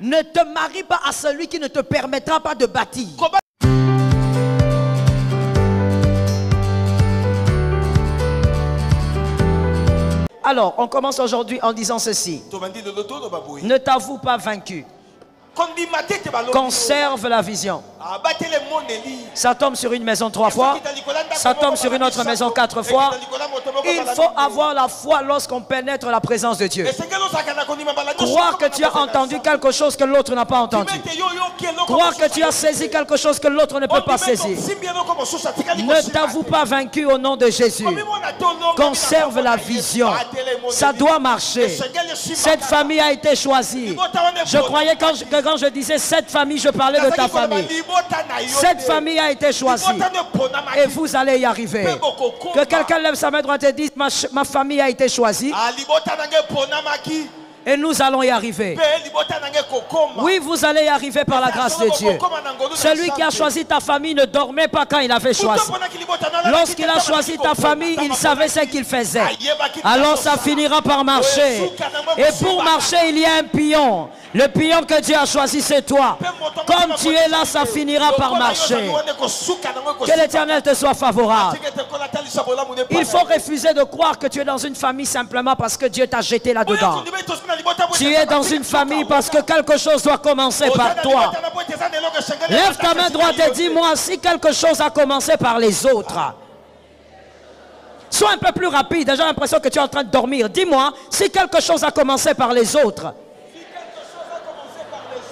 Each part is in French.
Ne te marie pas à celui qui ne te permettra pas de bâtir. Alors, on commence aujourd'hui en disant ceci. Ne t'avoue pas vaincu. Conserve la vision. Ça tombe sur une maison 3 fois. Ça tombe sur une autre maison 4 fois. Il faut avoir la foi lorsqu'on pénètre la présence de Dieu. Croire que tu as entendu quelque chose que l'autre n'a pas entendu. Croire que tu as saisi quelque chose que l'autre ne peut pas saisir. Ne t'avoue pas vaincu au nom de Jésus. Conserve la vision. Ça doit marcher. Cette famille a été choisie. Je croyais que quand je disais cette famille, je parlais de ta famille. Cette famille a été choisie. Et vous allez y arriver. Que quelqu'un lève sa main droite et dise ma famille a été choisie. Et nous allons y arriver. Oui, vous allez y arriver par la grâce de Dieu. Celui qui a choisi ta famille ne dormait pas quand il avait choisi. Lorsqu'il a choisi ta famille, il savait ce qu'il faisait. Alors ça finira par marcher. Et pour marcher, il y a un pion. Le pion que Dieu a choisi, c'est toi. Comme tu es là, ça finira par marcher. Que l'Éternel te soit favorable. Il faut refuser de croire que tu es dans une famille simplement parce que Dieu t'a jeté là-dedans. Tu es dans une famille parce que quelque chose doit commencer par toi. Lève ta main droite et dis-moi si quelque chose a commencé par les autres. Sois un peu plus rapide. J'ai l'impression que tu es en train de dormir. Dis-moi si quelque chose a commencé par les autres.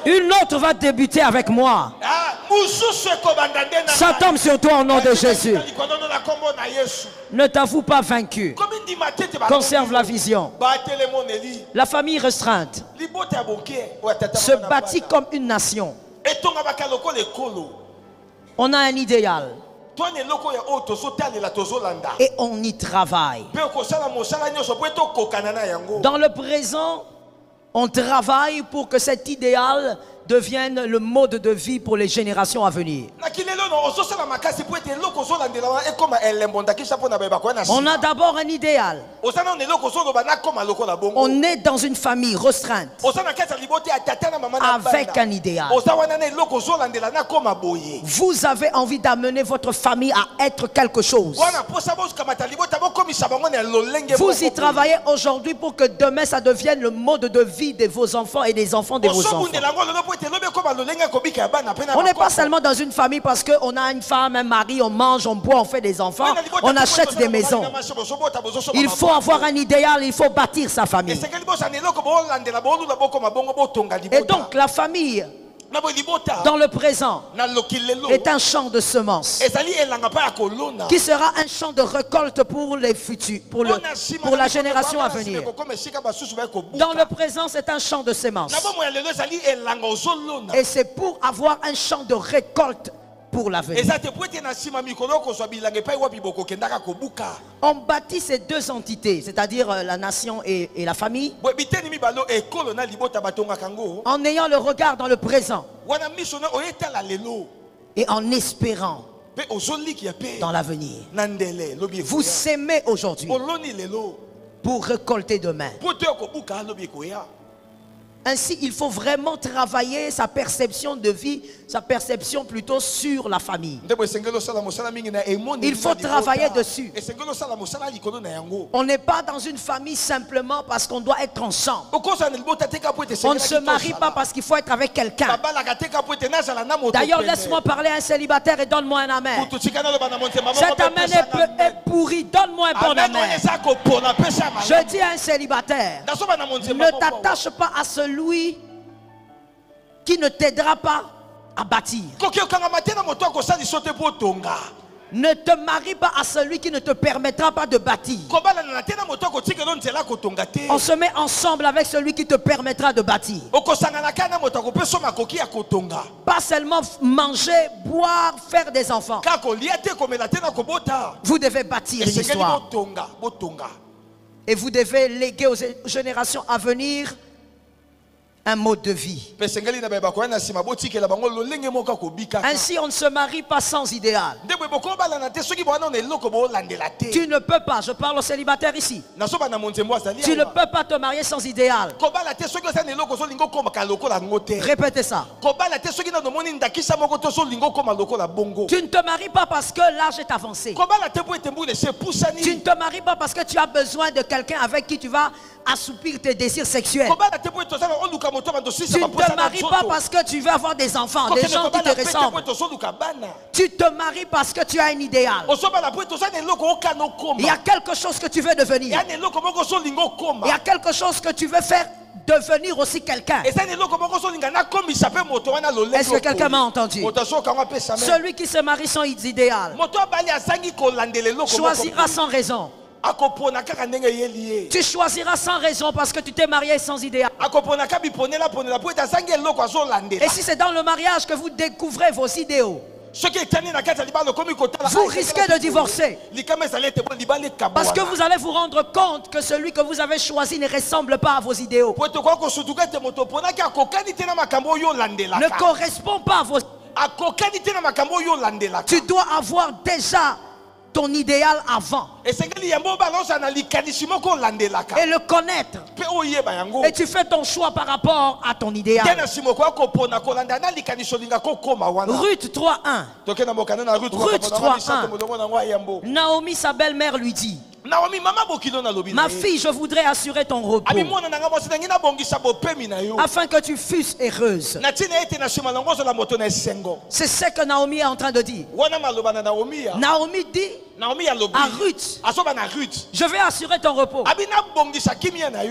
Une autre va débuter avec moi. Ça tombe sur toi au nom de Jésus. Ne t'avoue pas vaincu. Conserve la vision. La famille restreinte se bâtit comme une nation. On a un idéal. Et on y travaille. Dans le présent, on travaille pour que cet idéal devienne le mode de vie pour les générations à venir. On a d'abord un idéal. On est dans une famille restreinte avec un idéal. Vous avez envie d'amener votre famille à être quelque chose. Vous y travaillez aujourd'hui pour que demain ça devienne le mode de vie de vos enfants et des enfants de vos enfants. On n'est pas seulement dans une famille parce qu'on a une femme, un mari, on mange, on boit, on fait des enfants, on achète des maisons. Il faut avoir un idéal, il faut bâtir sa famille. Et donc la famille dans le présent est un champ de semences qui sera un champ de récolte pour les futurs, pour la génération à venir. Dans le présent, c'est un champ de semences. Et c'est pour avoir un champ de récolte pour l'avenir. On bâtit ces deux entités, c'est-à-dire la nation et la famille, en ayant le regard dans le présent et en espérant dans l'avenir. Vous s'aimez aujourd'hui pour récolter demain. Ainsi, il faut vraiment travailler sa perception de vie, sa perception plutôt sur la famille. Il faut travailler dessus. On n'est pas dans une famille simplement parce qu'on doit être ensemble. On ne se marie pas parce qu'il faut être avec quelqu'un. D'ailleurs, laisse-moi parler à un célibataire et donne-moi un amen. Cet amen est pourri, donne-moi un bon amen. Je dis à un célibataire, ne t'attache pas à celui qui ne t'aidera pas à bâtir. Ne te marie pas à celui qui ne te permettra pas de bâtir. On se met ensemble avec celui qui te permettra de bâtir. Pas seulement manger, boire, faire des enfants. Vous devez bâtir une histoire. Et vous devez léguer aux générations à venir un mode de vie. Ainsi, on ne se marie pas sans idéal. Tu ne peux pas, je parle aux célibataires ici. Tu ne peux pas te marier sans idéal. Répétez ça. Tu ne te maries pas parce que l'âge est avancé. Tu ne te maries pas parce que tu as besoin de quelqu'un avec qui tu vas assoupir tes désirs sexuels. Tu ne te maries pas parce que tu veux avoir des enfants, des gens qui te ressemblent. Tu te maries parce que tu as un idéal. Il y a quelque chose que tu veux devenir. Il y a quelque chose que tu veux faire devenir aussi quelqu'un. Est-ce que quelqu'un m'a entendu? Celui qui se marie sans idéal choisira sans raison. Tu choisiras sans raison parce que tu t'es marié sans idéal. Et si c'est dans le mariage que vous découvrez vos idéaux, vous risquez de divorcer. Parce que vous allez vous rendre compte que celui que vous avez choisi ne ressemble pas à vos idéaux. Ne correspond pas à vos... Tu dois avoir déjà ton idéal avant. Et le connaître. Et tu fais ton choix par rapport à ton idéal. Ruth 3.1. Ruth 3.1. Naomi, sa belle-mère, lui dit: ma fille, je voudrais assurer ton repos afin que tu fusses heureuse. C'est ce que Naomi est en train de dire. Naomi dit à Ruth: je vais assurer ton repos.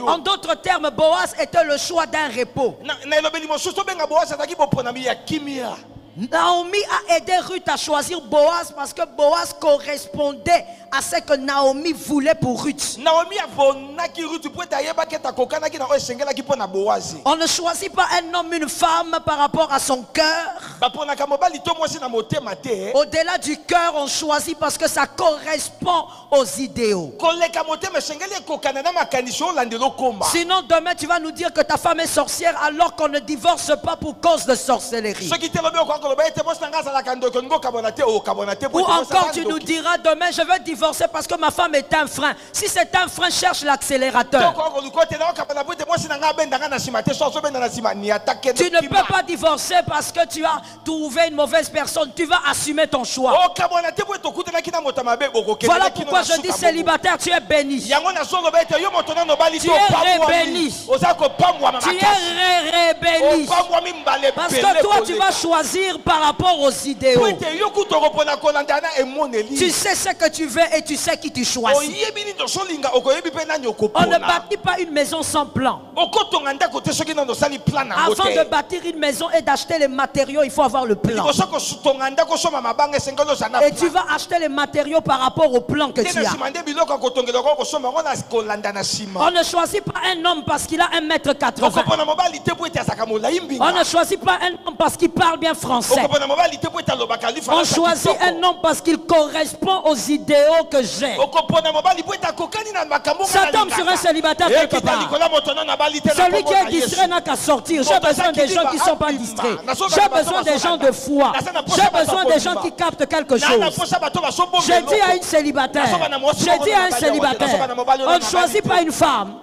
En d'autres termes, Boaz était le choix d'un repos. Naomi a aidé Ruth à choisir Boaz parce que Boaz correspondait à ce que Naomi voulait pour Ruth. On ne choisit pas un homme, une femme par rapport à son cœur. Au-delà du cœur, on choisit parce que ça correspond aux idéaux. Sinon demain tu vas nous dire que ta femme est sorcière alors qu'on ne divorce pas pour cause de sorcellerie. Ou encore tu nous diras demain: je veux divorcer parce que ma femme est un frein. Si c'est un frein, cherche l'accélérateur. Tu ne peux pas divorcer parce que tu as trouvé une mauvaise personne. Tu vas assumer ton choix. Voilà pourquoi je dis célibataire, tu es béni. Tu es béni. Tu es béni. Parce que toi tu vas choisir par rapport aux idéaux. Tu sais ce que tu veux et tu sais qui tu choisis. On ne bâtit pas une maison sans plan. Avant de bâtir une maison et d'acheter les matériaux, il faut avoir le plan. Et tu vas acheter les matériaux par rapport au plan que tu as. On ne choisit pas un homme parce qu'il a 1m80. On ne choisit pas un homme parce qu'il parle bien français. On choisit un homme parce qu'il correspond aux idéaux que j'ai. Ça tombe sur un célibataire quelque part. Celui qui est distrait n'a qu'à sortir. J'ai besoin des gens qui ne sont pas distraits. J'ai besoin des gens de foi. J'ai besoin des gens qui captent quelque chose. J'ai dit à une célibataire, on ne choisit pas une femme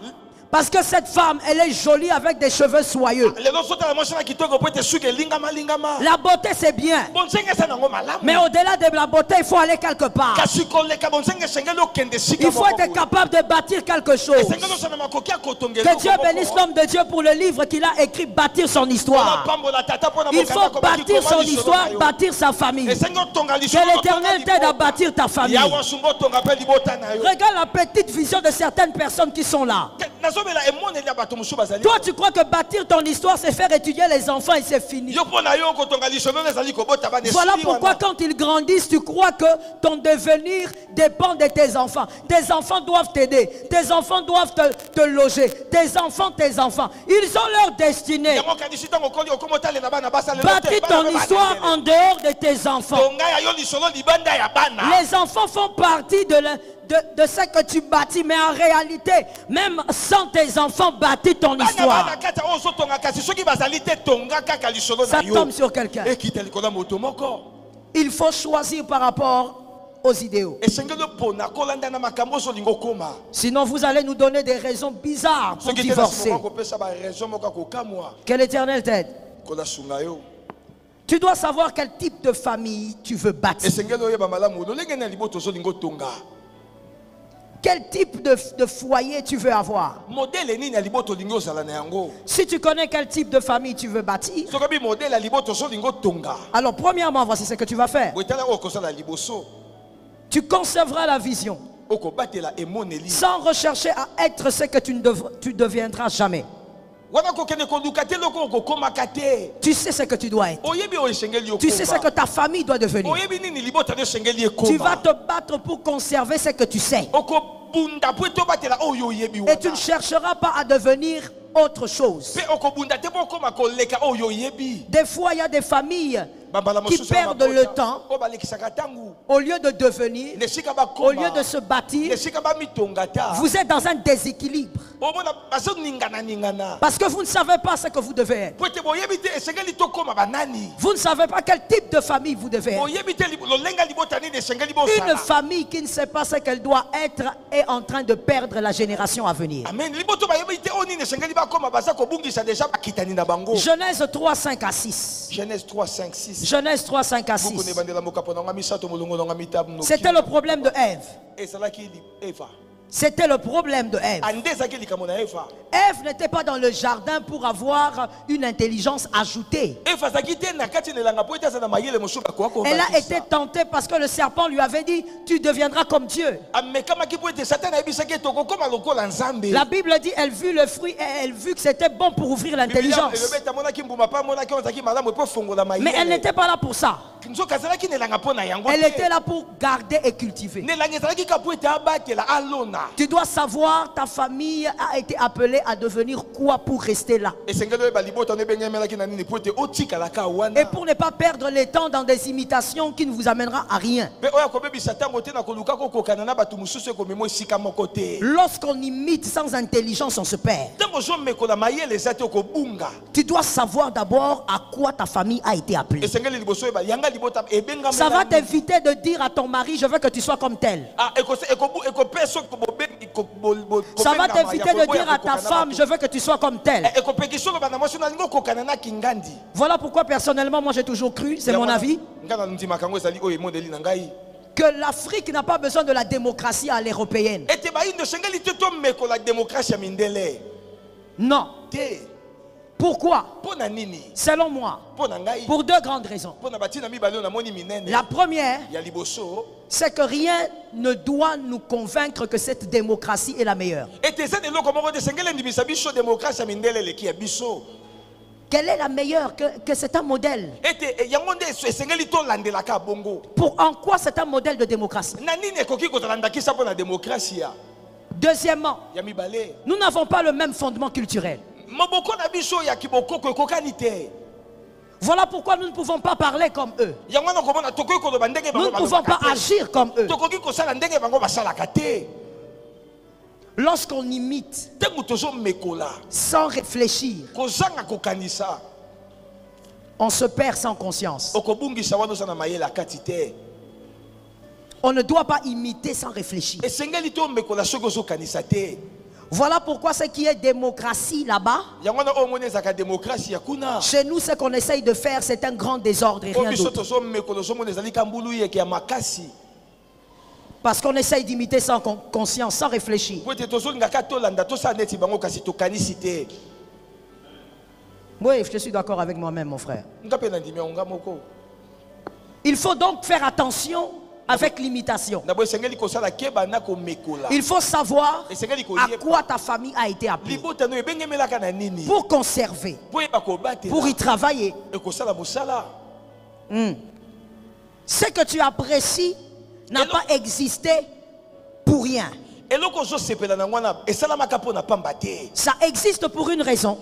parce que cette femme, elle est jolie avec des cheveux soyeux. La beauté c'est bien, mais au-delà de la beauté, il faut aller quelque part. Il faut être capable de bâtir quelque chose. Que Dieu bénisse l'homme de Dieu pour le livre qu'il a écrit, bâtir son histoire. Il faut bâtir son histoire, bâtir sa famille. Que l'Éternel t'aide à bâtir ta famille. Regarde la petite vision de certaines personnes qui sont là. Toi tu crois que bâtir ton histoire c'est faire étudier les enfants et c'est fini. Voilà pourquoi quand ils grandissent tu crois que ton devenir dépend de tes enfants. Tes enfants doivent t'aider. Tes enfants doivent te loger. Tes enfants. Ils ont leur destinée. Bâtis ton histoire en dehors de tes enfants. Les enfants font partie de de ce que tu bâtis, mais en réalité, même sans tes enfants bâtis ton histoire. Ça tombe sur quelqu'un. Il faut choisir par rapport aux idéaux. Sinon vous allez nous donner des raisons bizarres pour divorcer. Que l'Éternel t'aide. Tu dois savoir quel type de famille tu veux bâtir. Quel type de foyer tu veux avoir. Si tu connais quel type de famille tu veux bâtir, alors premièrement, voici ce que tu vas faire. Tu conserveras la vision sans rechercher à être ce que tu deviendras jamais. Tu sais ce que tu dois être. Tu sais ce que ta famille doit devenir. Tu vas te battre pour conserver ce que tu sais. Et tu ne chercheras pas à devenir autre chose. Des fois, il y a des familles qui perdent le temps au lieu de devenir, au lieu de se bâtir. Vous êtes dans un déséquilibre parce que vous ne savez pas ce que vous devez être. Vous ne savez pas quel type de famille vous devez être. Une famille qui ne sait pas ce qu'elle doit être est en train de perdre la génération à venir. Genèse 3, 5 à 6. Genèse 3, 5, 6. Genèse 3, 5 à 6. C'était le problème de Ève. C'était le problème de Ève. Ève n'était pas dans le jardin pour avoir une intelligence ajoutée. Elle a été tentée parce que le serpent lui avait dit: tu deviendras comme Dieu. La Bible dit elle vit le fruit et elle vit que c'était bon pour ouvrir l'intelligence. Mais elle n'était pas là pour ça. Elle était là pour garder et cultiver. Tu dois savoir, ta famille a été appelée à devenir quoi pour rester là. Et pour ne pas perdre le temps dans des imitations qui ne vous amèneront à rien. Lorsqu'on imite sans intelligence, on se perd. Tu dois savoir d'abord à quoi ta famille a été appelée. Ça va t'éviter de dire à ton mari: je veux que tu sois comme tel. Ça va t'éviter de dire à ta femme: je veux que tu sois comme tel. Voilà pourquoi personnellement moi j'ai toujours cru, c'est mon avis, que l'Afrique n'a pas besoin de la démocratie à l'européenne. Non. Pourquoi? Selon moi, pour deux grandes raisons. La première, c'est que rien ne doit nous convaincre que cette démocratie est la meilleure. Quelle est la meilleure? Que c'est un modèle. En quoi c'est un modèle de démocratie? Deuxièmement, nous n'avons pas le même fondement culturel. Voilà pourquoi nous ne pouvons pas parler comme eux. Nous ne pouvons pas agir comme eux. Lorsqu'on imite sans réfléchir, on se perd sans conscience. On ne doit pas imiter sans réfléchir. Voilà pourquoi ce qui est démocratie là-bas, chez nous ce qu'on essaye de faire, c'est un grand désordre et rien d'autre. Parce qu'on essaye d'imiter sans conscience, sans réfléchir. Oui, je suis d'accord avec moi-même, mon frère. Il faut donc faire attention avec l'imitation. Il faut savoir à quoi ta famille a été appelée pour conserver, pour y travailler. Ce que tu apprécies n'a pas existé pour rien. Ça existe pour une raison.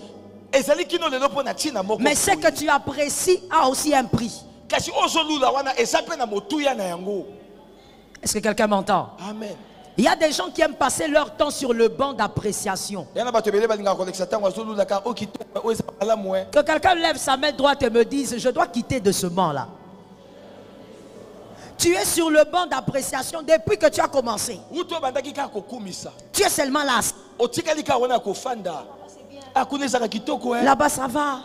Mais ce que tu apprécies a aussi un prix. Est-ce que quelqu'un m'entend? Amen. Il y a des gens qui aiment passer leur temps sur le banc d'appréciation. Que quelqu'un lève sa main droite et me dise, je dois quitter de ce banc-là. Tu es sur le banc d'appréciation depuis que tu as commencé. Tu es seulement là. Là-bas ça va.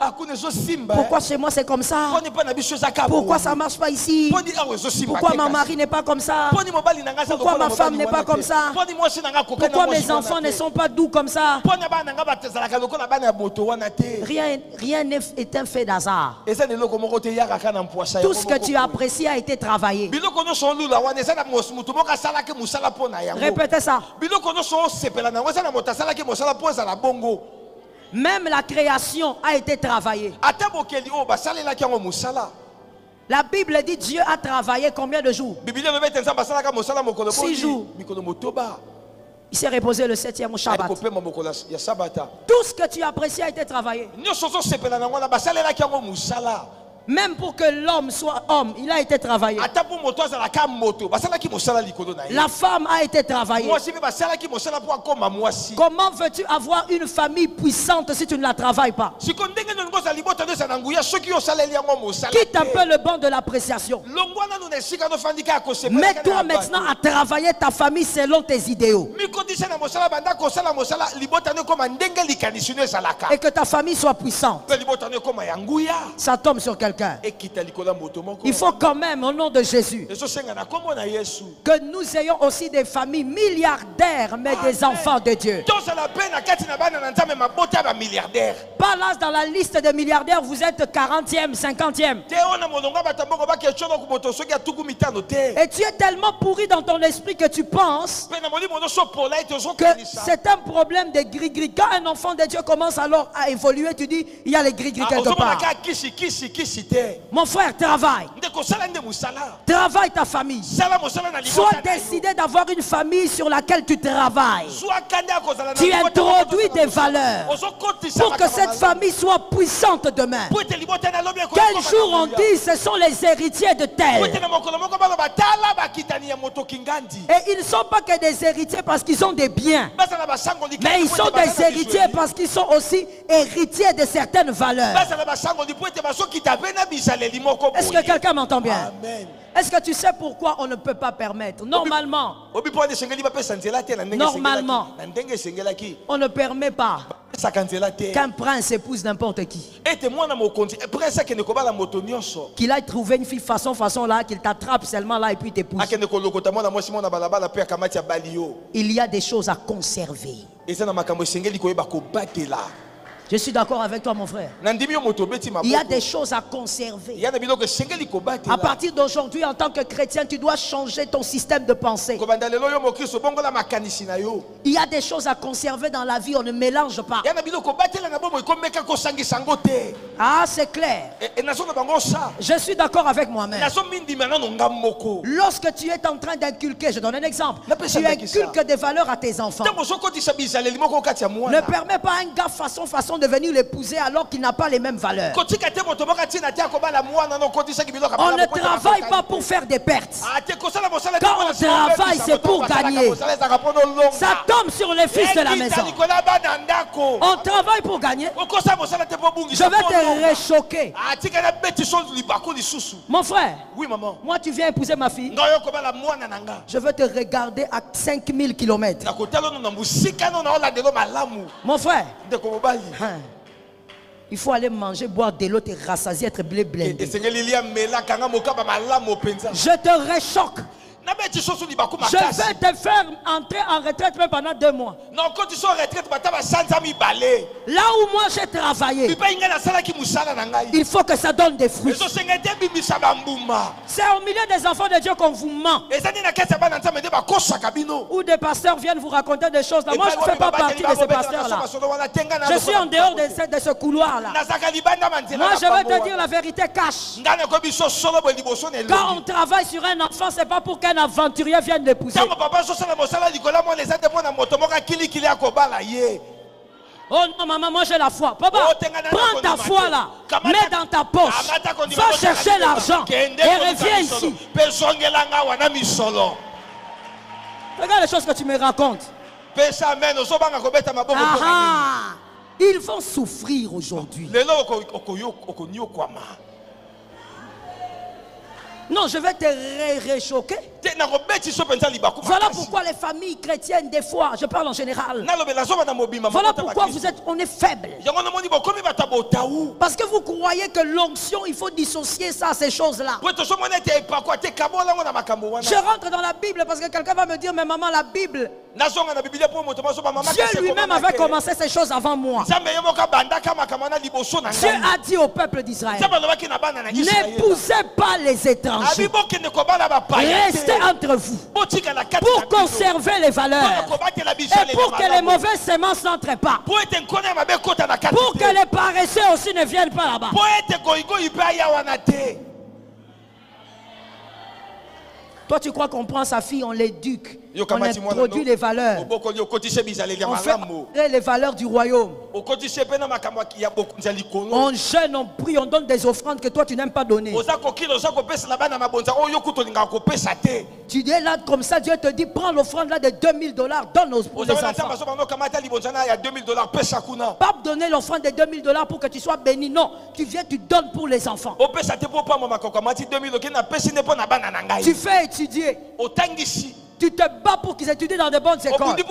Pourquoi chez moi c'est comme ça? Pourquoi ça ne marche pas ici? Pourquoi ma mari n'est pas comme ça? Pourquoi ma femme n'est pas comme ça? Pourquoi mes enfants ne sont pas doux comme ça? Rien n'est un fait d'hasard. Tout ce que tu apprécies a été travaillé. Répétez ça. Même la création a été travaillée. La Bible dit Dieu a travaillé combien de jours? 6 jours. Il s'est reposé le 7e au Shabbat. Tout ce que tu apprécies a été travaillé. Même pour que l'homme soit homme, il a été travaillé. La femme a été travaillée. Comment veux-tu avoir une famille puissante si tu ne la travailles pas? Quitte un peu le banc de l'appréciation. Mets-toi maintenant à travailler ta famille selon tes idéaux. Et que ta famille soit puissante. Ça tombe sur quelqu'un. Il faut quand même, au nom de Jésus, que nous ayons aussi des familles milliardaires, mais des enfants de Dieu. Pas là dans la liste des milliardaires, vous êtes 40e, 50e. Et tu es tellement pourri dans ton esprit que tu penses que c'est un problème de gris-gris. Quand un enfant de Dieu commence alors à évoluer, tu dis, il y a les gris-gris quelque part. Mon frère, travaille. Travaille ta famille. Sois décidé d'avoir une famille sur laquelle tu travailles. Tu introduis des valeurs pour que cette famille soit puissante demain. Quel jour on dit ce sont les héritiers de tel. Et ils ne sont pas que des héritiers parce qu'ils ont des biens, mais ils sont des héritiers parce qu'ils sont aussi héritiers de certaines valeurs. Est-ce que quelqu'un m'entend bien? Est-ce que tu sais pourquoi on ne peut pas permettre? Normalement, on ne permet pas qu'un prince épouse n'importe qui. Qu'il aille trouver une fille façon là, qu'il t'attrape seulement là et puis t'épouse. Il y a des choses à conserver. Je suis d'accord avec toi, mon frère. Il y a des choses à conserver. À partir d'aujourd'hui, en tant que chrétien, tu dois changer ton système de pensée. Il y a des choses à conserver dans la vie, on ne mélange pas. Ah, c'est clair. Je suis d'accord avec moi-même. Lorsque tu es en train d'inculquer, je donne un exemple, tu inculques des valeurs à tes enfants. Ne permets pas un gars façon de venir l'épouser alors qu'il n'a pas les mêmes valeurs. On ne travaille pas pour faire des pertes. Quand on travaille, c'est pour gagner. Ça tombe sur les fils de la maison. On travaille pour gagner. Je vais te réchoquer. Mon frère, oui, maman. Moi tu viens épouser ma fille. Je veux te regarder à 5000 km. Mon frère, il faut aller manger, boire de l'eau, te rassasier, être blindé. Je te réchoque. Je vais te faire entrer en retraite même pendant 2 mois. Là où moi j'ai travaillé, il faut que ça donne des fruits. C'est au milieu des enfants de Dieu qu'on vous ment. Ou des pasteurs viennent vous raconter des choses. Moi je ne fais pas partie de ces pasteurs-là. Je suis en dehors de ce couloir-là. Moi je vais te dire la vérité cache. Quand on travaille sur un enfant, c'est pas pour qu'un aventurier vienne l'épouser. Oh non, maman, moi j'ai la foi. Papa, prends ta foi là, mets dans ta poche, va chercher l'argent et reviens ici. Regarde les choses que tu me racontes. Ils vont souffrir aujourd'hui. Non, je vais te réchoquer. Voilà pourquoi les familles chrétiennes, des fois, je parle en général. Voilà pourquoi on est faible. Parce que vous croyez que l'onction, il faut dissocier ça, ces choses-là. Je rentre dans la Bible parce que quelqu'un va me dire, mais maman, la Bible, Dieu lui-même avait commencé ces choses avant moi. Dieu a dit au peuple d'Israël, n'épousez pas les étrangers. Restez entre vous pour conserver les valeurs et pour que les mauvaises semences n'entrent pas, pour que les paresseux aussi ne viennent pas là-bas. Toi, tu crois qu'on prend sa fille, on l'éduque, on introduit les valeurs, on fait les valeurs du royaume. On jeûne, on prie, on donne des offrandes que toi tu n'aimes pas donner. Tu dis là comme ça, Dieu te dit, prends l'offrande là de $2000, donne aux enfants. Pas donner l'offrande de $2000 pour que tu sois béni, non. Tu viens, tu donnes pour les enfants. Tu fais étudier. Tu te bats pour qu'ils étudient dans de bonnes écoles. Et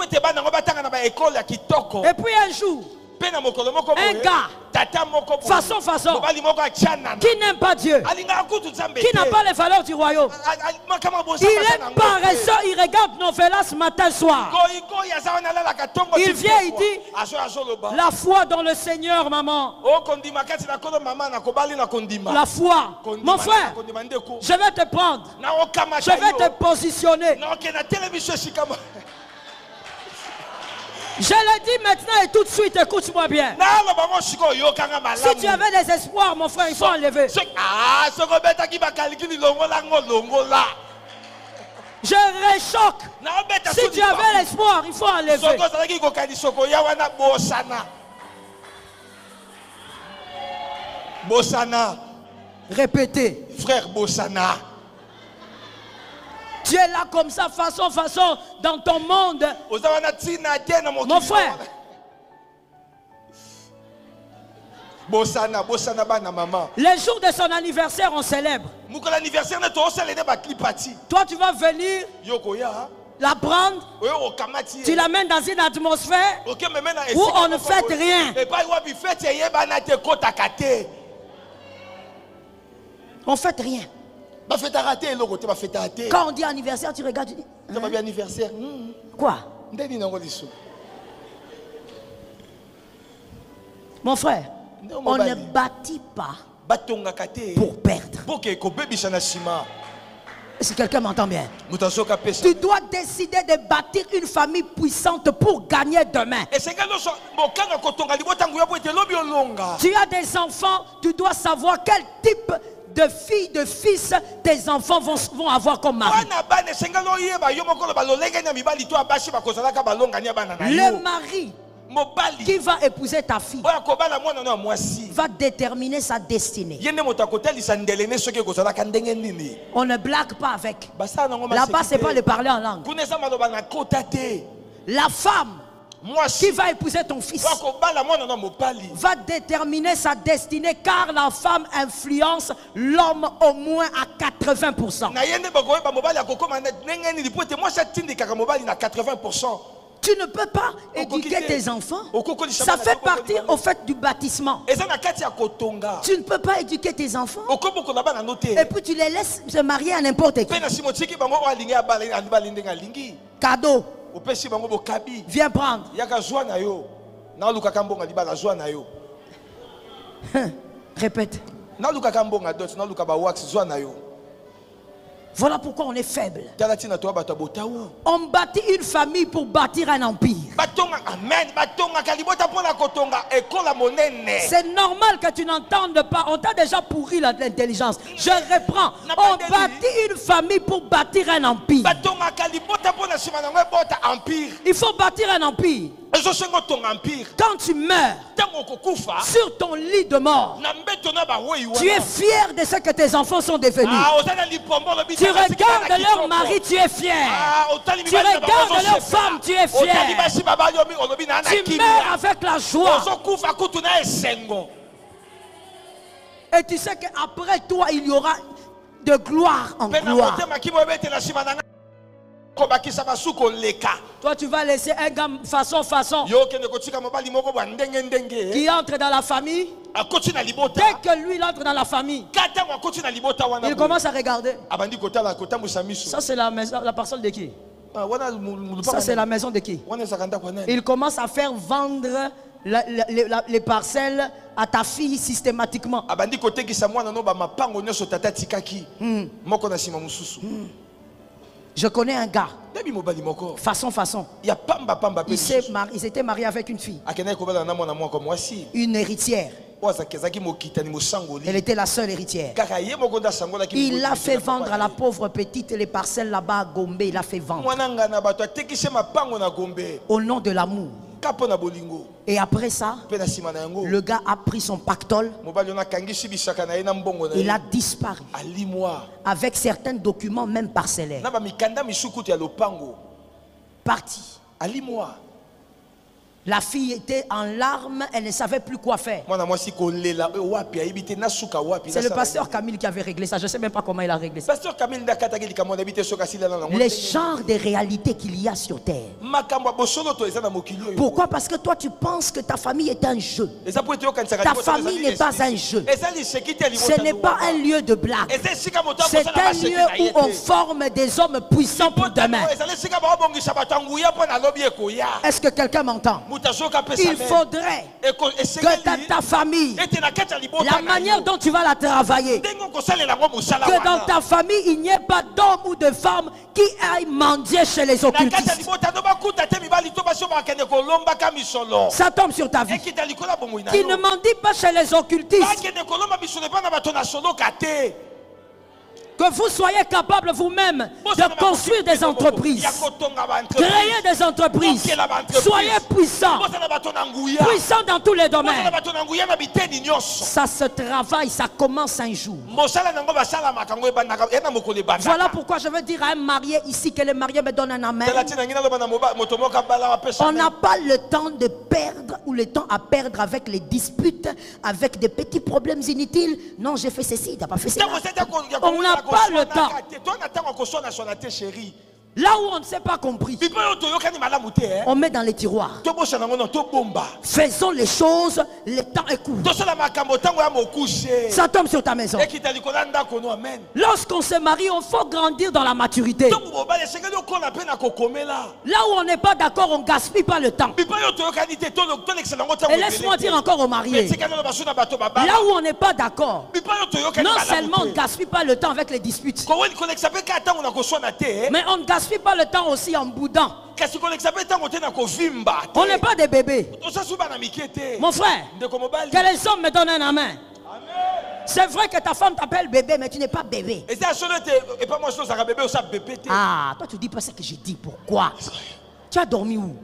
puis un jour, un gars, façon, qui n'aime pas Dieu, qui n'a pas les valeurs du royaume, il est paresseux, il regarde Novelas matin soir. Il vient, il dit, la foi dans le Seigneur, maman. La foi, mon frère, je vais te prendre, je vais te positionner. Je le dis maintenant et tout de suite, écoute-moi bien. Si tu avais des espoirs, mon frère, il faut enlever. Je réchoque. Si tu avais l'espoir, il faut enlever. Bossana. Répétez. Frère Bossana. Tu es là comme ça, façon, dans ton monde. Mon frère. Les jours de son anniversaire, on célèbre. Toi, tu vas venir la prendre. Tu l'amènes dans une atmosphère où on ne fête rien. On ne fête rien. Quand on dit anniversaire, tu regardes, tu dis anniversaire. Quoi? Mon frère, on ne bâtit pas pour perdre. Si quelqu'un m'entend bien, tu dois décider de bâtir une famille puissante pour gagner demain. Tu as des enfants, tu dois savoir quel type de filles, de fils, tes enfants vont avoir comme mari. Le mari qui va épouser ta fille va déterminer sa destinée. On ne blague pas avec. Là-bas, c'est pas le parler en langue. La femme qui va épouser ton fils va déterminer sa destinée, car la femme influence l'homme au moins à 80%. Tu ne peux pas éduquer tes enfants. Ça fait partie au fait du bâtiment. Tu ne peux pas éduquer tes enfants et puis tu les laisses se marier à n'importe qui. Cadeau. Viens prendre. Répète. Voilà pourquoi on est faible. On bâtit une famille pour bâtir un empire. C'est normal que tu n'entendes pas. On t'a déjà pourri l'intelligence. Je reprends. On bâtit une famille pour bâtir un empire. Il faut bâtir un empire. Quand tu meurs sur ton lit de mort, tu es fier de ce que tes enfants sont devenus. Tu regardes leur mari, tu es fier. Tu regardes leur femme, tu es fier. Tu meurs avec la joie. Et tu sais qu'après toi, il y aura de gloire en gloire. Toi, tu vas laisser un gars façon qui entre dans la famille. Dès que lui il entre dans la famille, il commence à regarder. Ça, c'est la personne de qui? Ça, c'est la maison de qui? Il commence à faire vendre les parcelles à ta fille systématiquement. Je connais un gars. Façon. Il s'était marié avec une fille. Une héritière. Elle était la seule héritière. Il a fait vendre à la pauvre petite les parcelles là-bas à Gombe. Il a fait vendre. Au nom de l'amour. Et après ça, le gars a pris son pactole. Il a disparu. Avec certains documents même parcellaires. Parti. La fille était en larmes, elle ne savait plus quoi faire. C'est le pasteur Camille qui avait réglé ça. Je ne sais même pas comment il a réglé ça. Les genres de réalités qu'il y a sur terre. Pourquoi? Parce que toi tu penses que ta famille est un jeu. Ta famille n'est pas un jeu. Ce n'est pas un lieu de blague. C'est un lieu où on forme des hommes puissants pour demain. Est-ce que quelqu'un m'entend? Il faudrait que dans ta famille, la manière dont tu vas la travailler, que dans ta famille, il n'y ait pas d'homme ou de femme qui aille mendier chez les occultistes. Ça tombe sur ta vie. Qui ne mendie pas chez les occultistes. Que vous soyez capable vous-même de construire des entreprises, créer des entreprises, soyez puissants, puissants dans tous les domaines. Ça se travaille, ça commence un jour. Voilà pourquoi je veux dire à un marié ici, que le marié me donne un amen. On n'a pas le temps de perdre ou le temps à perdre avec les disputes, avec des petits problèmes inutiles. Non, j'ai fait ceci, tu n'as pas fait cela. On n'a pas le temps. Là où on ne s'est pas compris, on met dans les tiroirs. Faisons les choses, le temps est court. Ça tombe sur ta maison. Lorsqu'on se marie, il faut grandir dans la maturité. Là où on n'est pas d'accord, on ne gaspille pas le temps. Et laisse-moi dire encore aux mariés, là où on n'est pas d'accord, non seulement on ne gaspille pas le temps avec les disputes, mais on ne gaspille pas le temps aussi en boudant. On n'est pas des bébés. Mon frère, que les hommes me donnent un amen. C'est vrai que ta femme t'appelle bébé, mais tu n'es pas bébé. Ah, toi tu dis pas ce que je dis. Pourquoi? Tu as dormi où?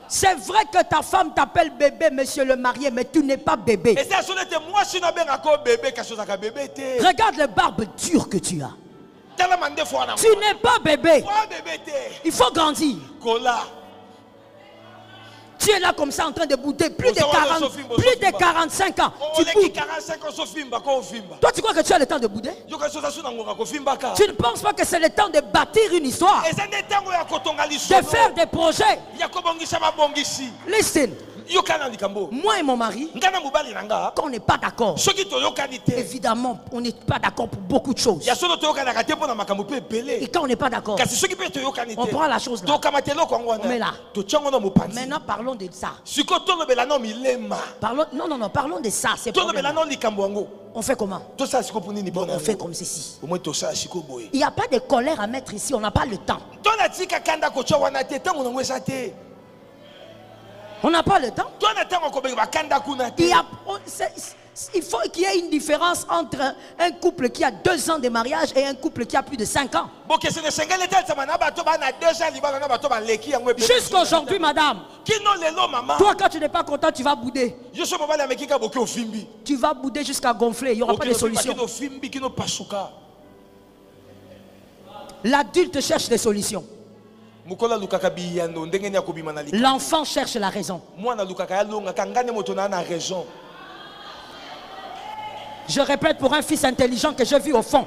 C'est vrai que ta femme t'appelle bébé, monsieur le marié, mais tu n'es pas bébé. Regarde le barbe dure que tu as. Tu n'es pas bébé. Il faut grandir. Tu es là comme ça en train de bouder plus de 45 ans. Tu Toi tu crois que tu as le temps de bouder? Tu ne penses pas que c'est le temps de bâtir une histoire, de faire des projets? Listen. Moi et mon mari, quand on n'est pas d'accord, évidemment, on n'est pas d'accord pour beaucoup de choses. Et quand on n'est pas d'accord, on prend la chose là, on met là. Maintenant, parlons de ça. Parlons de ça. On fait comment? On fait comme ceci. Il n'y a pas de colère à mettre ici, on n'a pas le temps. On n'a pas le temps. Il faut qu'il y ait une différence entre un couple qui a 2 ans de mariage et un couple qui a plus de 5 ans. Jusqu'aujourd'hui, madame, toi quand tu n'es pas content, tu vas bouder. Tu vas bouder jusqu'à gonfler, il n'y aura pas de solution. L'adulte cherche des solutions. L'enfant cherche la raison. Je répète pour un fils intelligent que j'ai vu au fond.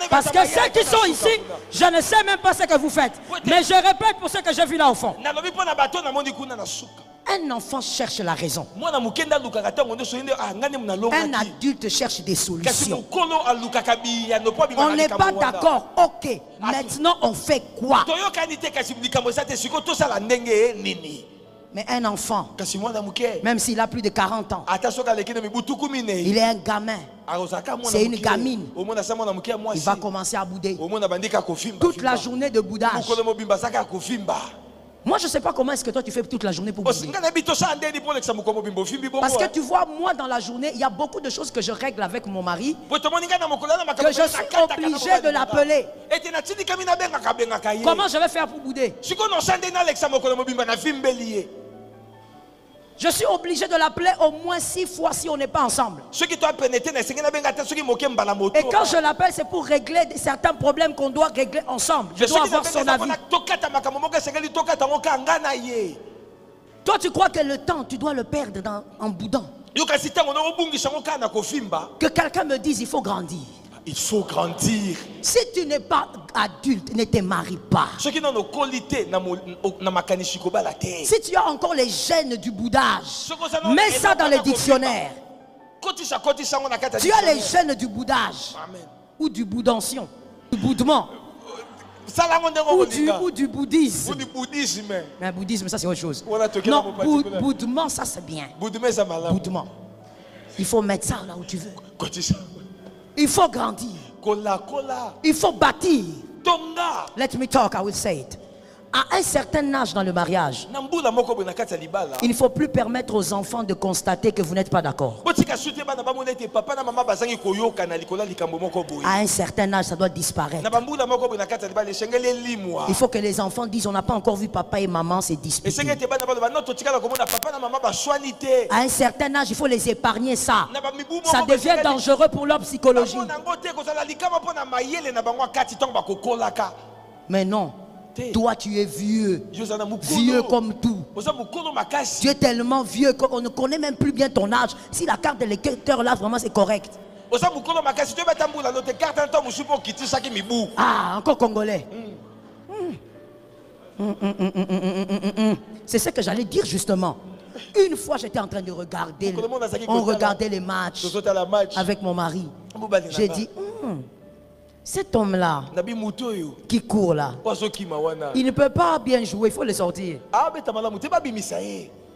Parce que ceux qui sont ici, je ne sais même pas ce que vous faites. Mais je répète pour ceux que j'ai vu là au fond. Un enfant cherche la raison. Un adulte cherche des solutions. On n'est pas d'accord. Ok, maintenant on fait quoi? Mais un enfant, même s'il a plus de 40 ans, il est un gamin, c'est une gamine, il va commencer à bouder. Toute la journée de boudage. Moi, je ne sais pas comment est-ce que toi tu fais toute la journée pour bouder. Parce que tu vois, moi dans la journée, il y a beaucoup de choses que je règle avec mon mari, que je suis obligé de l'appeler. Comment je vais faire pour bouder? Je suis obligé de l'appeler au moins 6 fois si on n'est pas ensemble. Et quand je l'appelle, c'est pour régler certains problèmes qu'on doit régler ensemble. Je dois avoir son avis. Toi, tu crois que le temps, tu dois le perdre en boudant. Que quelqu'un me dise, il faut grandir. Il faut grandir. Si tu n'es pas adulte, ne te marie pas. Si tu as encore les gènes du boudage, mets ça dans les dictionnaires. Tu as les gènes du boudage. Ou du boudantion, du boudement. Ou du bouddhisme. Mais bouddhisme, ça c'est autre chose. Non, boudement, ça c'est bien. Boudement. Il faut mettre ça là où tu veux. Il faut grandir. Il faut bâtir. Let me talk, I will say it. À un certain âge dans le mariage, il ne faut plus permettre aux enfants de constater que vous n'êtes pas d'accord. À un certain âge, ça doit disparaître. Il faut que les enfants disent, on n'a pas encore vu papa et maman se disputer. À un certain âge, il faut les épargner ça. Ça devient dangereux pour leur psychologie. Mais non. Toi tu es vieux, vieux comme tout. Tu es tellement vieux qu'on ne connaît même plus bien ton âge. Si la carte de l'électeur là vraiment c'est correct. Ah, encore congolais. C'est ce que j'allais dire justement. Une fois j'étais en train de regarder, on regardait les matchs avec mon mari. J'ai dit, cet homme-là qui court là, il ne peut pas bien jouer, il faut le sortir.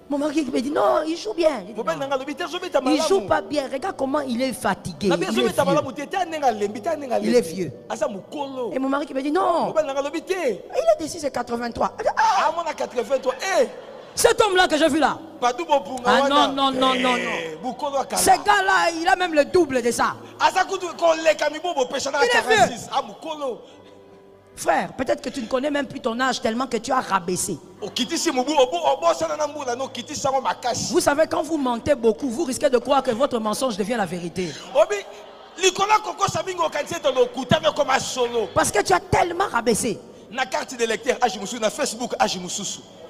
Mon mari me dit non, il joue bien. Il ne joue pas bien, regarde comment il est fatigué. Il est vieux. Et mon mari qui me dit non, il est d'ici, c'est 83. Cet homme-là que j'ai vu là. Ah non, non, non, non, non. Ce gars-là, il a même le double de ça. Il est vieux. Frère, peut-être que tu ne connais même plus ton âge tellement que tu as rabaissé. Vous savez, quand vous mentez beaucoup, vous risquez de croire que votre mensonge devient la vérité. Parce que tu as tellement rabaissé.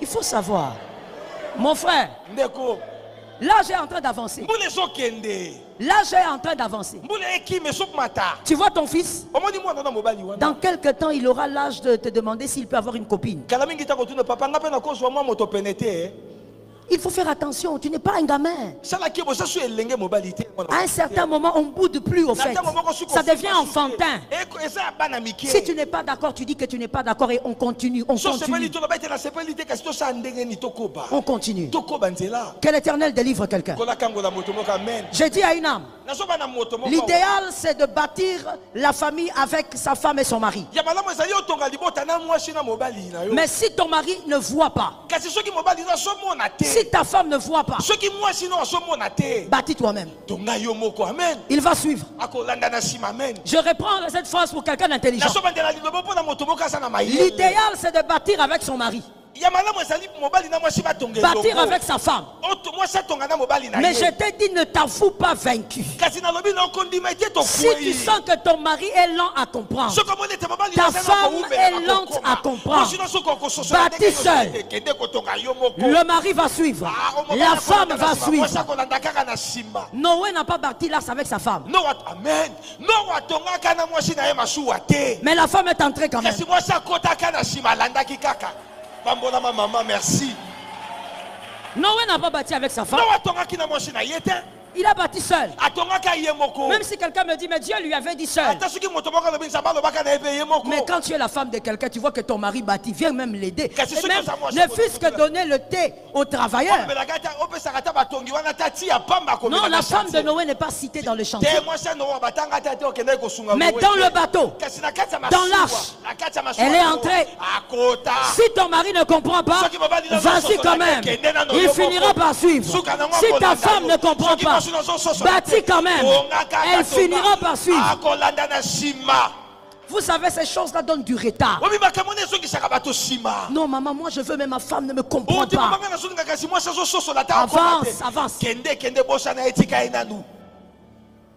Il faut savoir. Mon frère, l'âge est en train d'avancer. L'âge est en train d'avancer. Tu vois ton fils? Dans quelques temps, il aura l'âge de te demander s'il peut avoir une copine. Il faut faire attention, tu n'es pas un gamin. À un certain moment, on ne boude plus au fait. Ça devient enfantin. Si tu n'es pas d'accord, tu dis que tu n'es pas d'accord et on continue. On continue. On continue. Que l'Éternel délivre quelqu'un. J'ai dit à une âme, l'idéal c'est de bâtir la famille avec sa femme et son mari. Mais si ton mari ne voit pas, si ta femme ne voit pas, bâtis toi-même. Il va suivre. Je reprends cette phrase pour quelqu'un d'intelligent. L'idéal c'est de bâtir avec son mari. bâtir avec sa femme. Mais je t'ai dit, ne t'avoue pas vaincu. Si tu sens que ton mari est lent à comprendre, ta femme est lente à comprendre, bâtis seul. Le mari va suivre, la femme va suivre. Noé n'a pas bâti l'as avec sa femme. Mais la femme est entrée quand même. Merci. Noé n'a pas bâti avec sa femme. Il a bâti seul. Même si quelqu'un me dit, mais Dieu lui avait dit seul. Mais quand tu es la femme de quelqu'un, tu vois que ton mari bâtit, viens même l'aider. Ne fût-ce que donner le thé aux travailleurs. Non, la femme de Noé n'est pas citée dans le chantier. Mais dans le bateau, dans l'arche, elle est entrée. Si ton mari ne comprend pas, vas-y quand même. Il finira par suivre. Si ta femme ne comprend pas, bâti quand même, elle finira par suivre. Vous savez, ces choses-là donnent du retard. Non, maman, moi je veux, mais ma femme ne me comprend pas. Avance, avance.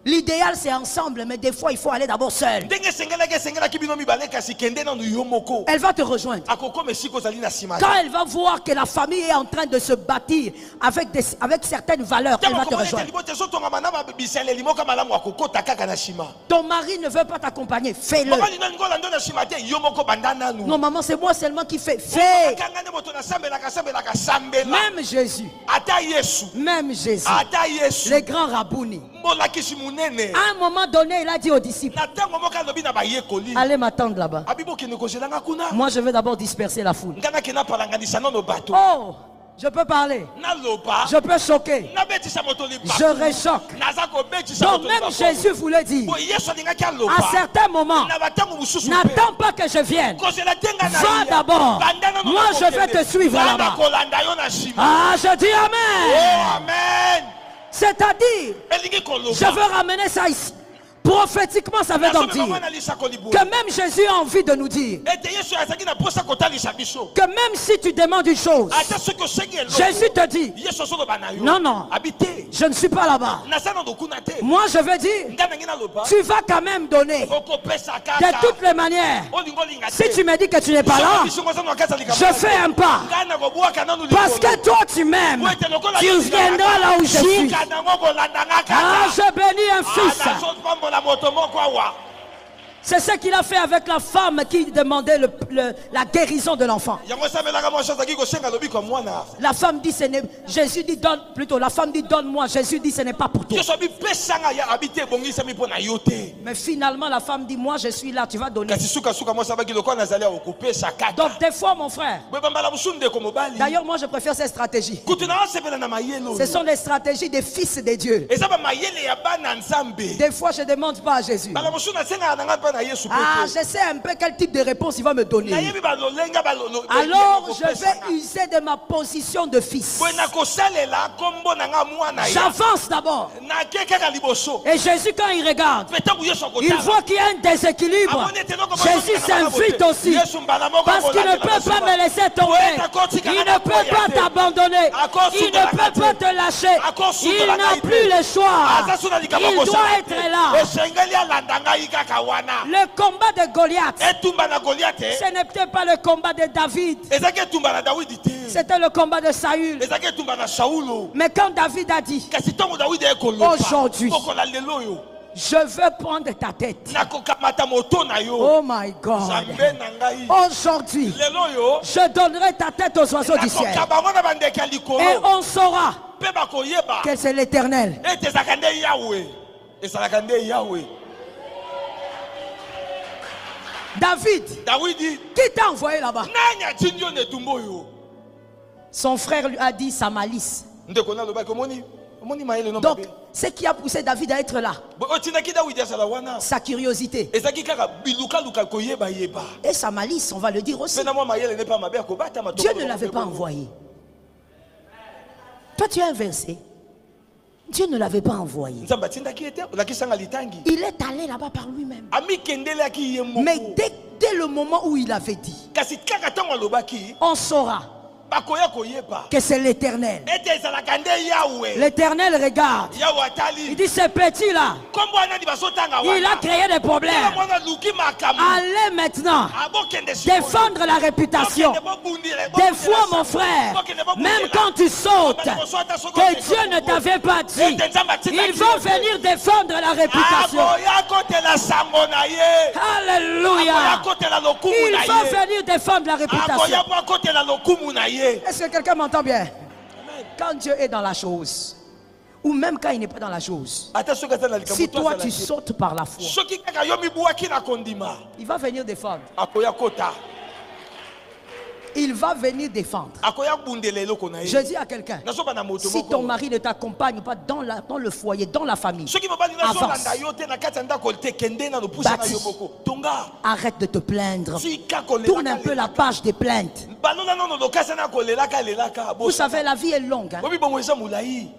L'idéal c'est ensemble, mais des fois il faut aller d'abord seul. Elle va te rejoindre. Quand elle va voir que la famille est en train de se bâtir avec certaines valeurs, elle va te rejoindre. Ton mari ne veut pas t'accompagner, fais-le. Non maman, c'est moi seulement qui fais. Fais. Même Jésus, les grands Rabouni, à un moment donné, il a dit aux disciples, allez m'attendre là-bas. Moi, je vais d'abord disperser la foule. Oh, je peux parler. Je peux choquer. Je réchoque. Donc même Jésus voulait dire, à certains moments, n'attends pas que je vienne. Va d'abord. Moi, je vais te suivre là-bas. Ah, je dis Amen. Oh, Amen. C'est-à-dire, je veux ramener ça ici. Prophétiquement, ça veut donc dire que même Jésus a envie de nous dire que même si tu demandes une chose, Jésus te dit non, non, je ne suis pas là-bas. Moi, je veux dire, tu vas quand même donner de toutes les manières. Si tu me dis que tu n'es pas là, je fais un pas. Parce que toi, tu m'aimes. Tu viendras là où je suis. Ah, je bénis un fils. C'est ce qu'il a fait avec la femme qui demandait la guérison de l'enfant. La femme dit, Jésus dit, donne plutôt. La femme dit, donne-moi. Jésus dit, ce n'est pas pour toi. Mais finalement, la femme dit, moi je suis là, tu vas donner. Donc des fois, mon frère, d'ailleurs moi je préfère ces stratégies. Ce sont des stratégies des fils de Dieu. Des fois je ne demande pas à Jésus. Ah, je sais un peu quel type de réponse il va me donner. Alors je vais user de ma position de fils. J'avance d'abord. Et Jésus, quand il regarde, il voit qu'il y a un déséquilibre. Jésus s'invite aussi. Parce qu'il ne peut pas me laisser tomber. Il ne peut pas t'abandonner. Il ne peut pas te lâcher. Il n'a plus le choix. Il doit être là. Le combat de Goliath, ce n'était pas le combat de David. C'était le combat de Saül. Mais quand David a dit, aujourd'hui, je veux prendre ta tête. Oh my God. Aujourd'hui, je donnerai ta tête aux oiseaux du ciel. Et on saura que c'est l'Éternel. David, qui t'a envoyé là-bas? Son frère lui a dit sa malice. Donc, ce qui a poussé David à être là, sa curiosité et sa malice, on va le dire aussi. Dieu ne l'avait pas envoyé. Toi, tu es inversé. Dieu ne l'avait pas envoyé. Il est allé là-bas par lui-même. Mais dès le moment où il avait dit, on saura que c'est l'Éternel. L'Éternel regarde. Il dit, ce petit-là, il a créé des problèmes. Allez maintenant défendre la réputation. Des fois, mon frère, même quand tu sautes, que Dieu ne t'avait pas dit, il va venir défendre la réputation. Alléluia. Il va venir défendre la réputation. Est-ce que quelqu'un m'entend bien? Quand Dieu est dans la chose, ou même quand il n'est pas dans la chose, si toi tu sautes par la foi, il va venir défendre. Il va venir défendre. Je dis à quelqu'un, si ton mari ne t'accompagne pas dans le foyer, dans la famille, avance. Bâtis. Arrête de te plaindre. Tourne un peu la page des plaintes. Vous savez, la vie est longue. Hein?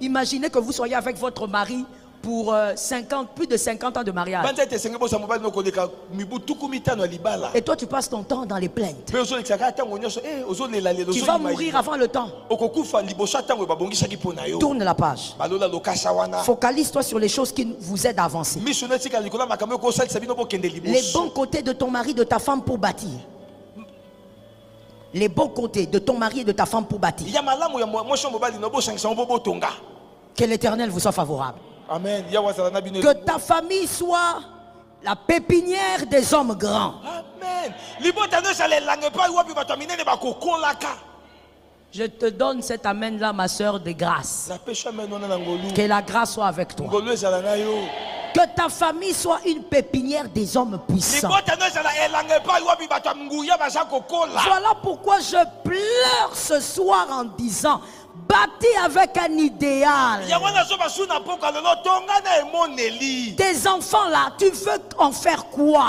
Imaginez que vous soyez avec votre mari pour plus de 50 ans de mariage. Et toi tu passes ton temps dans les plaintes. Tu vas mourir avant le temps. Tourne la page. Focalise-toi sur les choses qui vous aident à avancer. Les bons côtés de ton mari, de ta femme pour bâtir. Les bons côtés de ton mari et de ta femme pour bâtir. Que l'Éternel vous soit favorable. Amen. Que ta famille soit la pépinière des hommes grands. Amen. Je te donne cet amen là, ma soeur de grâce. Que la grâce soit avec toi. Que ta famille soit une pépinière des hommes puissants. Voilà pourquoi je pleure ce soir en disant, bâti avec un idéal. Tes enfants là, tu veux en faire quoi?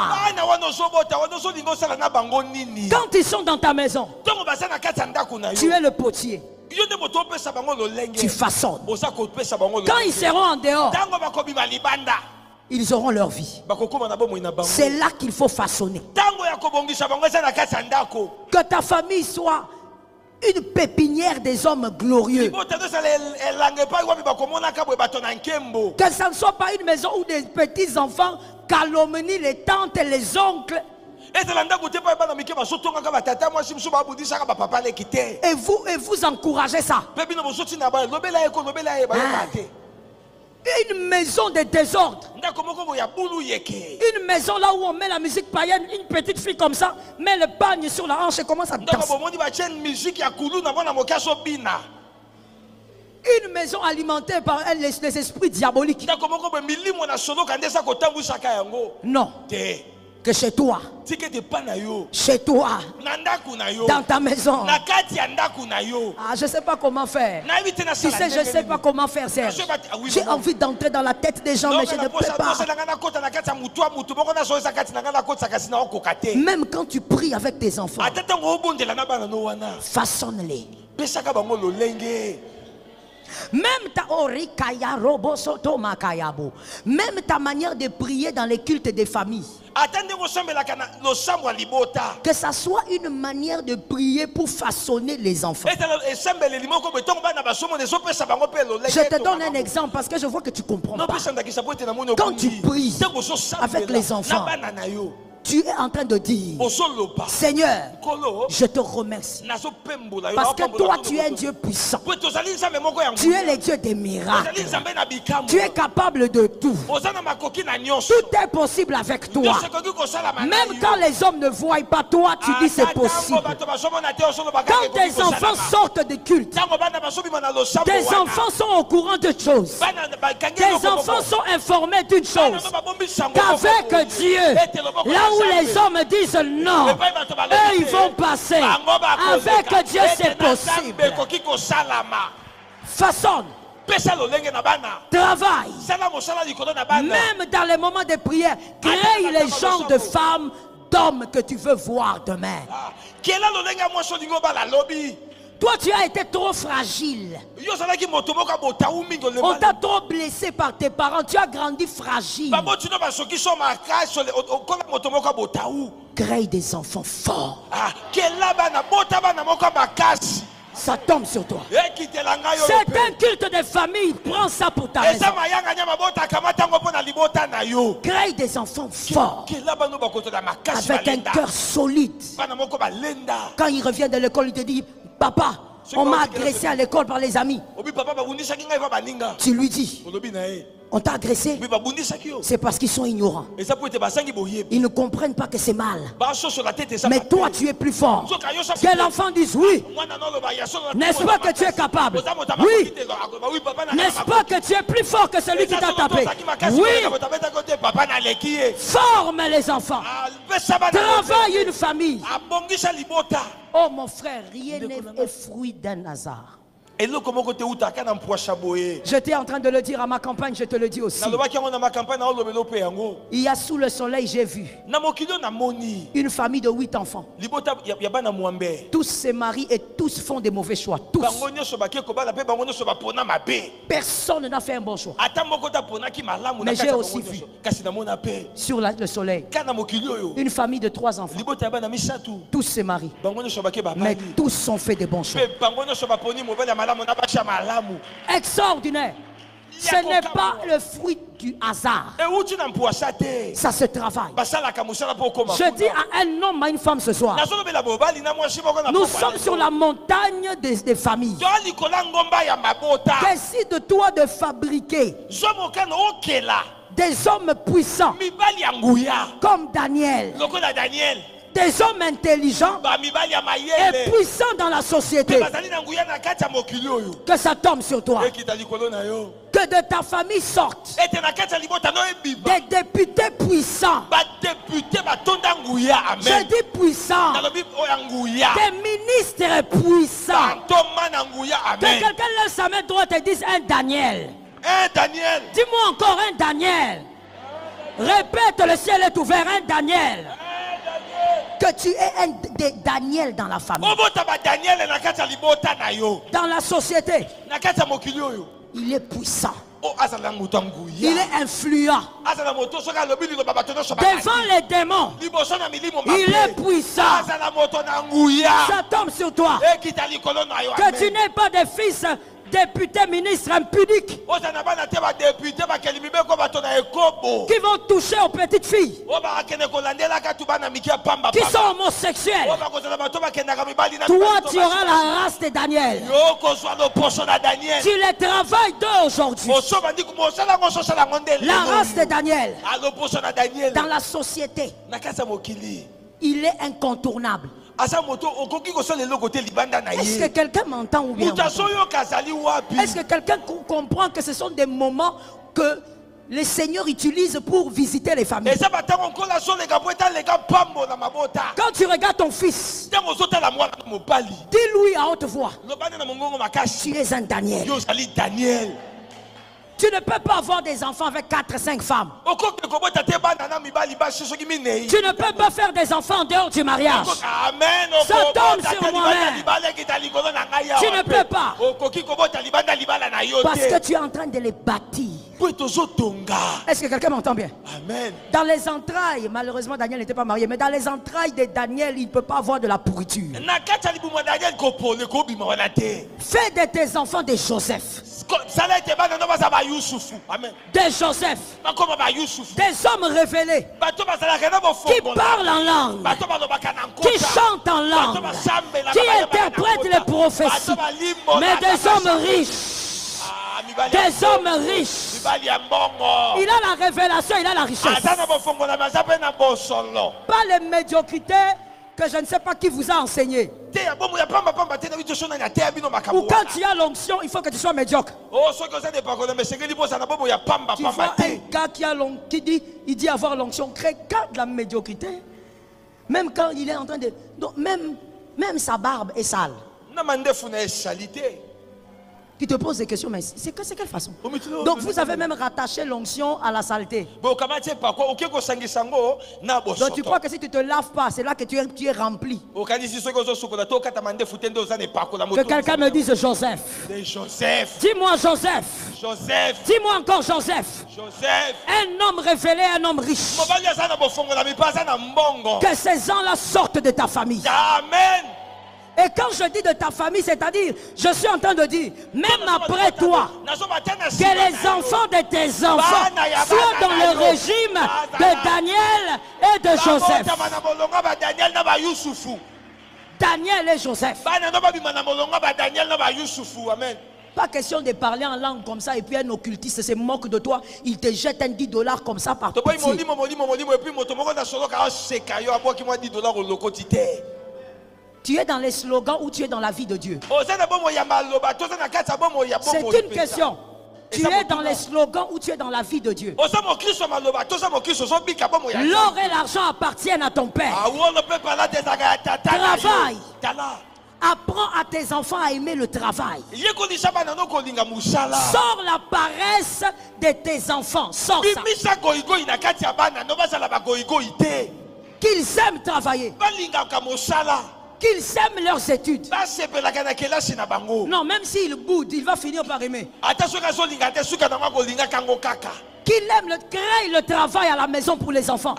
Quand ils sont dans ta maison, tu es le potier. Tu façonnes. Quand ils seront en dehors, ils auront leur vie. C'est là qu'il faut façonner. Que ta famille soit une pépinière des hommes glorieux. Que ça ne soit pas une maison où des petits enfants calomnient les tantes et les oncles. Et vous encouragez ça. Une maison de désordre. Une maison là où on met la musique païenne. Une petite fille comme ça met le pagne sur la hanche et commence à danser. Une maison alimentée par les esprits diaboliques. Non. Que chez toi, dans ta maison, je ne sais pas comment faire. Tu sais, je ne sais pas comment faire, Serge. J'ai envie d'entrer dans la tête des gens, mais je ne peux pas. Même quand tu pries avec tes enfants, façonne-les. Même ta manière de prier dans les cultes des familles, que ça soit une manière de prier pour façonner les enfants. Je te donne un exemple parce que je vois que tu comprends pas. Quand tu pries avec les enfants, tu es en train de dire, Seigneur, je te remercie. Parce que toi, tu es un Dieu puissant. Tu es le Dieu des miracles. Tu es capable de tout. Tout est possible avec toi. Même quand les hommes ne voient pas, toi, tu dis c'est possible. Quand tes enfants sortent du culte, tes enfants sont au courant de choses. Tes enfants sont informés d'une chose. Qu'avec Dieu, là où les hommes disent non, eux ils vont passer. Avec Dieu c'est possible. Façonne. Travaille. Même dans les moments de prière, crée les genres de femmes, d'hommes que tu veux voir demain. Toi, tu as été trop fragile. On t'a trop blessé par tes parents. Tu as grandi fragile. Crée des enfants forts. Ça tombe sur toi. C'est un culte de famille. Prends ça pour ta maison. Crée des enfants forts. Avec un cœur solide. Quand il revient de l'école, il te dit, papa, on m'a agressé à l'école par les amis. Tu lui dis, on t'a agressé. C'est parce qu'ils sont ignorants. Ils ne comprennent pas que c'est mal. Mais toi, tu es plus fort. Que l'enfant dise oui. N'est-ce pas que tu es capable? Oui. N'est-ce pas que tu es plus fort que celui qui t'a tapé? Oui. Forme les enfants. Travaille une famille. Oh mon frère, rien n'est fruit d'un hasard. J'étais en train de le dire à ma campagne, je te le dis aussi. Il y a sous le soleil, j'ai vu une famille de 8 enfants. Tous se marient et tous font des mauvais choix. Tous. Personne n'a fait un bon choix. Mais j'ai aussi vu sur le soleil une famille de 3 enfants. Tous se marient. Mais tous ont fait des bons choix. Extraordinaire. Ce n'est pas le fruit du hasard. Ça se travaille. Je dis à un homme, à une femme ce soir, nous sommes sur la montagne des familles. Décide-toi de fabriquer des hommes puissants comme Daniel. Des hommes intelligents et puissants dans la société. Que ça tombe sur toi. Que de ta famille sortent des députés puissants. Je dis puissants. Des ministres puissants. Que quelqu'un lève sa main droite et dise un Daniel. Un Daniel. Dis-moi encore un Daniel. Répète, le ciel est ouvert, un Daniel. Que tu es un Daniel dans la famille. Dans la société. Il est puissant. Il est influent. Devant les démons. Il est puissant. Ça tombe sur toi. Que tu n'es pas des fils députés, ministres impudiques qui vont toucher aux petites filles, qui sont homosexuels. Toi, tu auras la race de Daniel. Tu les travailles d'eux aujourd'hui. La race de Daniel dans la société, il est incontournable. Est-ce que quelqu'un m'entend ou bien? Est-ce que quelqu'un comprend que ce sont des moments que le Seigneur utilise pour visiter les familles? Quand tu regardes ton fils, dis-lui à haute voix, tu es un Daniel. Tu ne peux pas avoir des enfants avec 4-5 femmes. Tu ne peux pas faire des enfants en dehors du mariage. Ça tombe sur moi-même. Tu ne peux pas. Parce que tu es en train de les bâtir. Est-ce que quelqu'un m'entend bien? Amen. Dans les entrailles, malheureusement Daniel n'était pas marié, mais dans les entrailles de Daniel, il ne peut pas avoir de la pourriture. Fais de tes enfants des Joseph. Des Joseph. Des hommes révélés qui parlent en langue, qui chantent en langue, qui interprètent les prophéties, mais des hommes riches. Des hommes riches. Il a la révélation, il a la richesse. Pas les médiocrités que je ne sais pas qui vous a enseigné. Ou quand tu as l'onction, il faut que tu sois médiocre. Tu vois un gars qui dit avoir l'onction, crée de la médiocrité. Même quand il est en train de... Donc même sa barbe est sale. Tu te poses des questions, mais c'est quelle façon? Donc vous avez même rattaché l'onction à la saleté. Donc tu crois que si tu ne te laves pas, c'est là que tu es rempli. Que quelqu'un me dise Joseph. Dis-moi Joseph. Dis-moi encore Joseph. Un homme révélé, un homme riche. Que ces gens-là sortent de ta famille. Amen. Et quand je dis de ta famille, c'est-à-dire, je suis en train de dire, même après toi, que les enfants de tes enfants soient dans le régime de Daniel et de Joseph. Daniel et Joseph. Pas question de parler en langue comme ça et puis un occultiste se moque de toi, il te jette un $10 comme ça par pitié. Tu es dans les slogans ou tu es dans la vie de Dieu? C'est une question. Tu es dans les slogans ou tu es dans la vie de Dieu? L'or et l'argent appartiennent à ton père. Travaille. Apprends à tes enfants à aimer le travail. Sors la paresse de tes enfants. Sors ça. Qu'ils aiment travailler. Qu'ils aiment leurs études. Non, même s'il boude, il va finir par aimer. Qu'il aime crée le travail à la maison pour les enfants.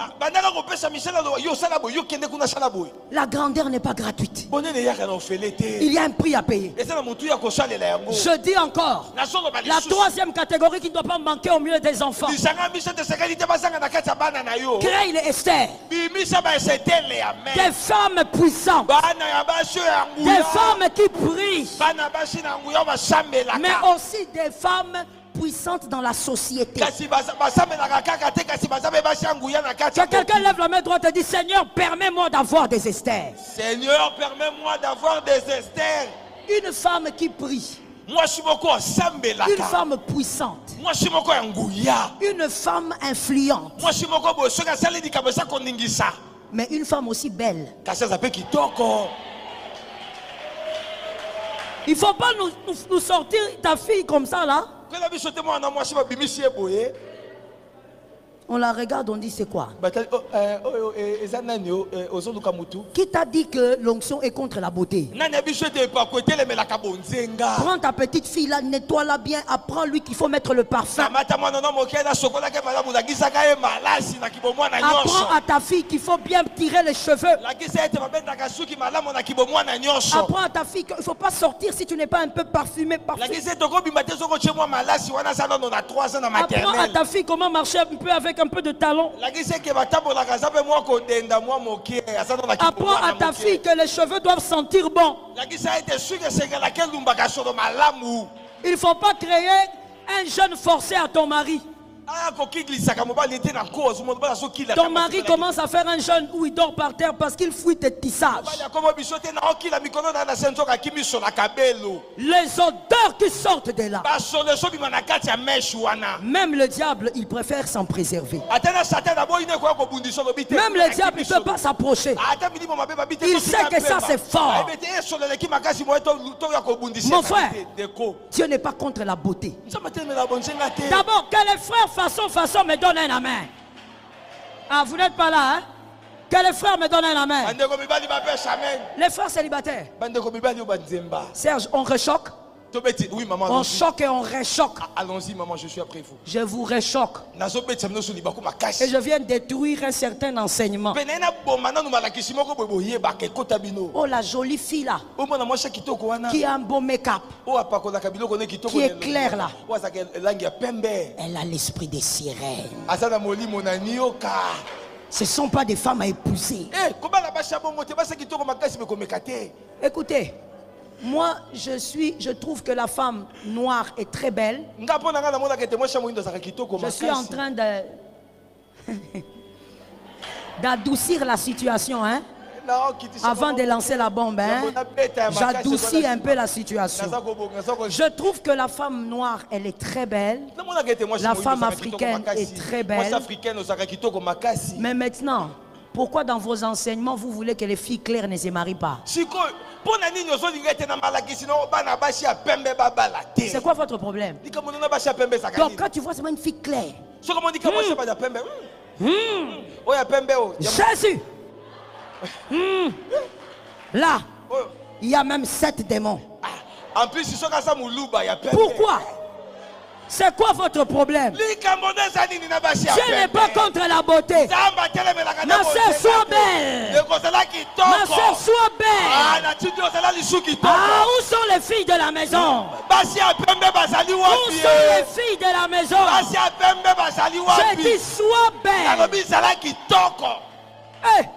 La grandeur n'est pas gratuite. Il y a un prix à payer. Je dis encore, la troisième catégorie qui ne doit pas manquer au milieu des enfants. Crée les Esther. Des femmes puissantes. Des femmes qui prient. Mais aussi des femmes puissante dans la société. Que quelqu'un lève la main droite et dit Seigneur, permets-moi d'avoir des Esther. Seigneur, permets-moi d'avoir des Esther. Une femme qui prie. Une femme puissante. Une femme influente. Mais une femme aussi belle. Il ne faut pas nous sortir ta fille comme ça là. On la regarde, on dit c'est quoi? Qui t'a dit que l'onction est contre la beauté? Prends ta petite fille là, nettoie-la bien, apprends-lui qu'il faut mettre le parfum. Apprends à ta fille qu'il faut bien tirer les cheveux. Apprends à ta fille qu'il ne faut pas sortir si tu n'es pas un peu parfumé. Apprends à ta fille comment marcher un peu avec un peu de talon. Apprends à ta fille que les cheveux doivent sentir bon. Il ne faut pas créer un jeune forcé à ton mari. Ton mari commence à faire un jeûne où il dort par terre parce qu'il fouille tes tissages. Les odeurs qui sortent de là. Même le diable, il préfère s'en préserver. Même le diable, il ne peut pas s'approcher. Il sait que ça c'est fort. Mon frère, Dieu n'est pas contre la beauté. D'abord, que les frères façon me donne un amen. Ah, vous n'êtes pas là, hein? Que les frères me donnent un amen. Les frères célibataires. Serge, on rechoque? Oui, maman. On choque et on réchoque. Allons-y, maman, je suis après vous. Je vous réchoque. Et je viens détruire un certain enseignement. Oh, la jolie fille là. Qui a un beau make-up. Qui est claire là. Elle a l'esprit des sirènes. Ce ne sont pas des femmes à épouser. Écoutez. Moi, je trouve que la femme noire est très belle. Je suis en train d'adoucir la situation, hein? Avant de lancer la bombe, hein? J'adoucis un peu la situation. Je trouve que la femme noire, elle est très belle. La femme africaine est très belle. Mais maintenant, pourquoi dans vos enseignements, vous voulez que les filles claires ne se marient pas? C'est quoi votre problème? Donc quand tu vois seulement une fille claire, Jésus, là, il y a même 7 démons. En plus, Pourquoi? C'est quoi votre problème? Je n'ai pas contre la beauté. Ma soeur, sois belle. Ma soeur, sois belle. Ah, où sont les filles de la maison? Où sont les filles de la maison? Je dis, sois belle. Hey.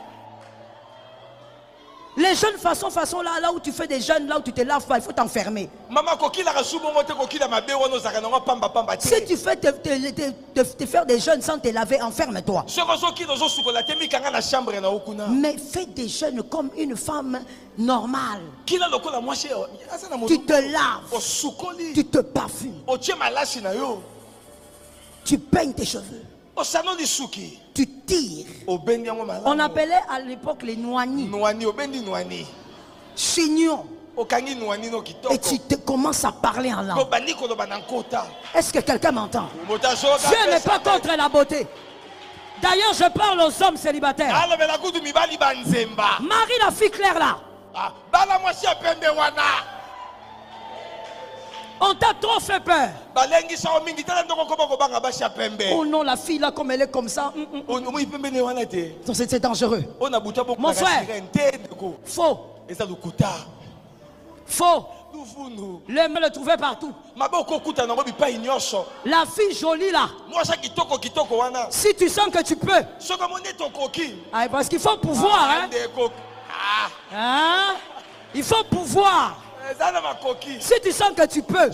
Les jeunes façon là où tu fais des jeunes, là où tu te laves pas, il faut t'enfermer. Si tu fais te faire des jeunes sans te laver, enferme-toi. Mais fais des jeunes comme une femme normale. Tu te laves, tu te parfumes, tu peignes tes cheveux, tu tires. On appelait à l'époque les noignis. Chignon. Et tu commences à parler en langue. Est-ce que quelqu'un m'entend? Dieu n'est pas contre la beauté. D'ailleurs, je parle aux hommes célibataires. Marie, la fille claire là. On t'a trop fait peur. Oh non, la fille là, comme elle est comme ça. C'est dangereux. Mon frère, faux. Faux. L'aime le trouver partout. La fille jolie là. Si tu sens que tu peux. Ah, parce qu'il faut pouvoir. Hein? Il faut pouvoir. Si tu sens que tu peux,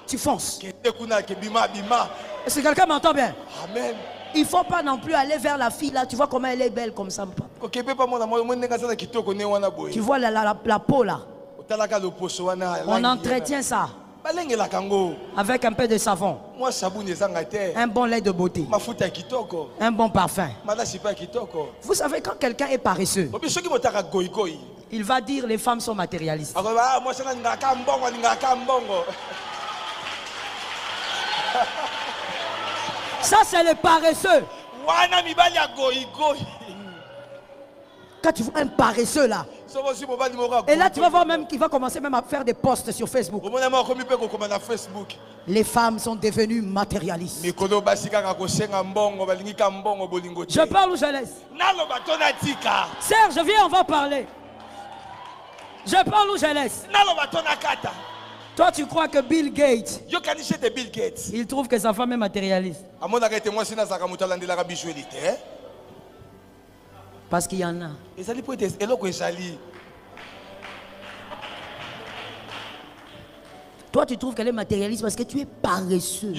tu fonces. Est-ce que quelqu'un m'entend bien? Amen. Il ne faut pas non plus aller vers la fille là. Tu vois comment elle est belle comme ça. Tu vois la peau là. On entretient ça avec un peu de savon, un bon lait de beauté, un bon parfum. Vous savez, quand quelqu'un est paresseux, il va dire les femmes sont matérialistes. Ça c'est le paresseux. Quand tu vois un paresseux là, et là tu vas voir même qu'il va commencer même à faire des posts sur Facebook. Les femmes sont devenues matérialistes. Je parle ou je laisse? Serge, viens, on va parler. Je parle ou je laisse? Toi, tu crois que Bill Gates, il trouve que sa femme est matérialiste? Parce qu'il y en a. Toi, tu trouves qu'elle est matérialiste parce que tu es paresseux.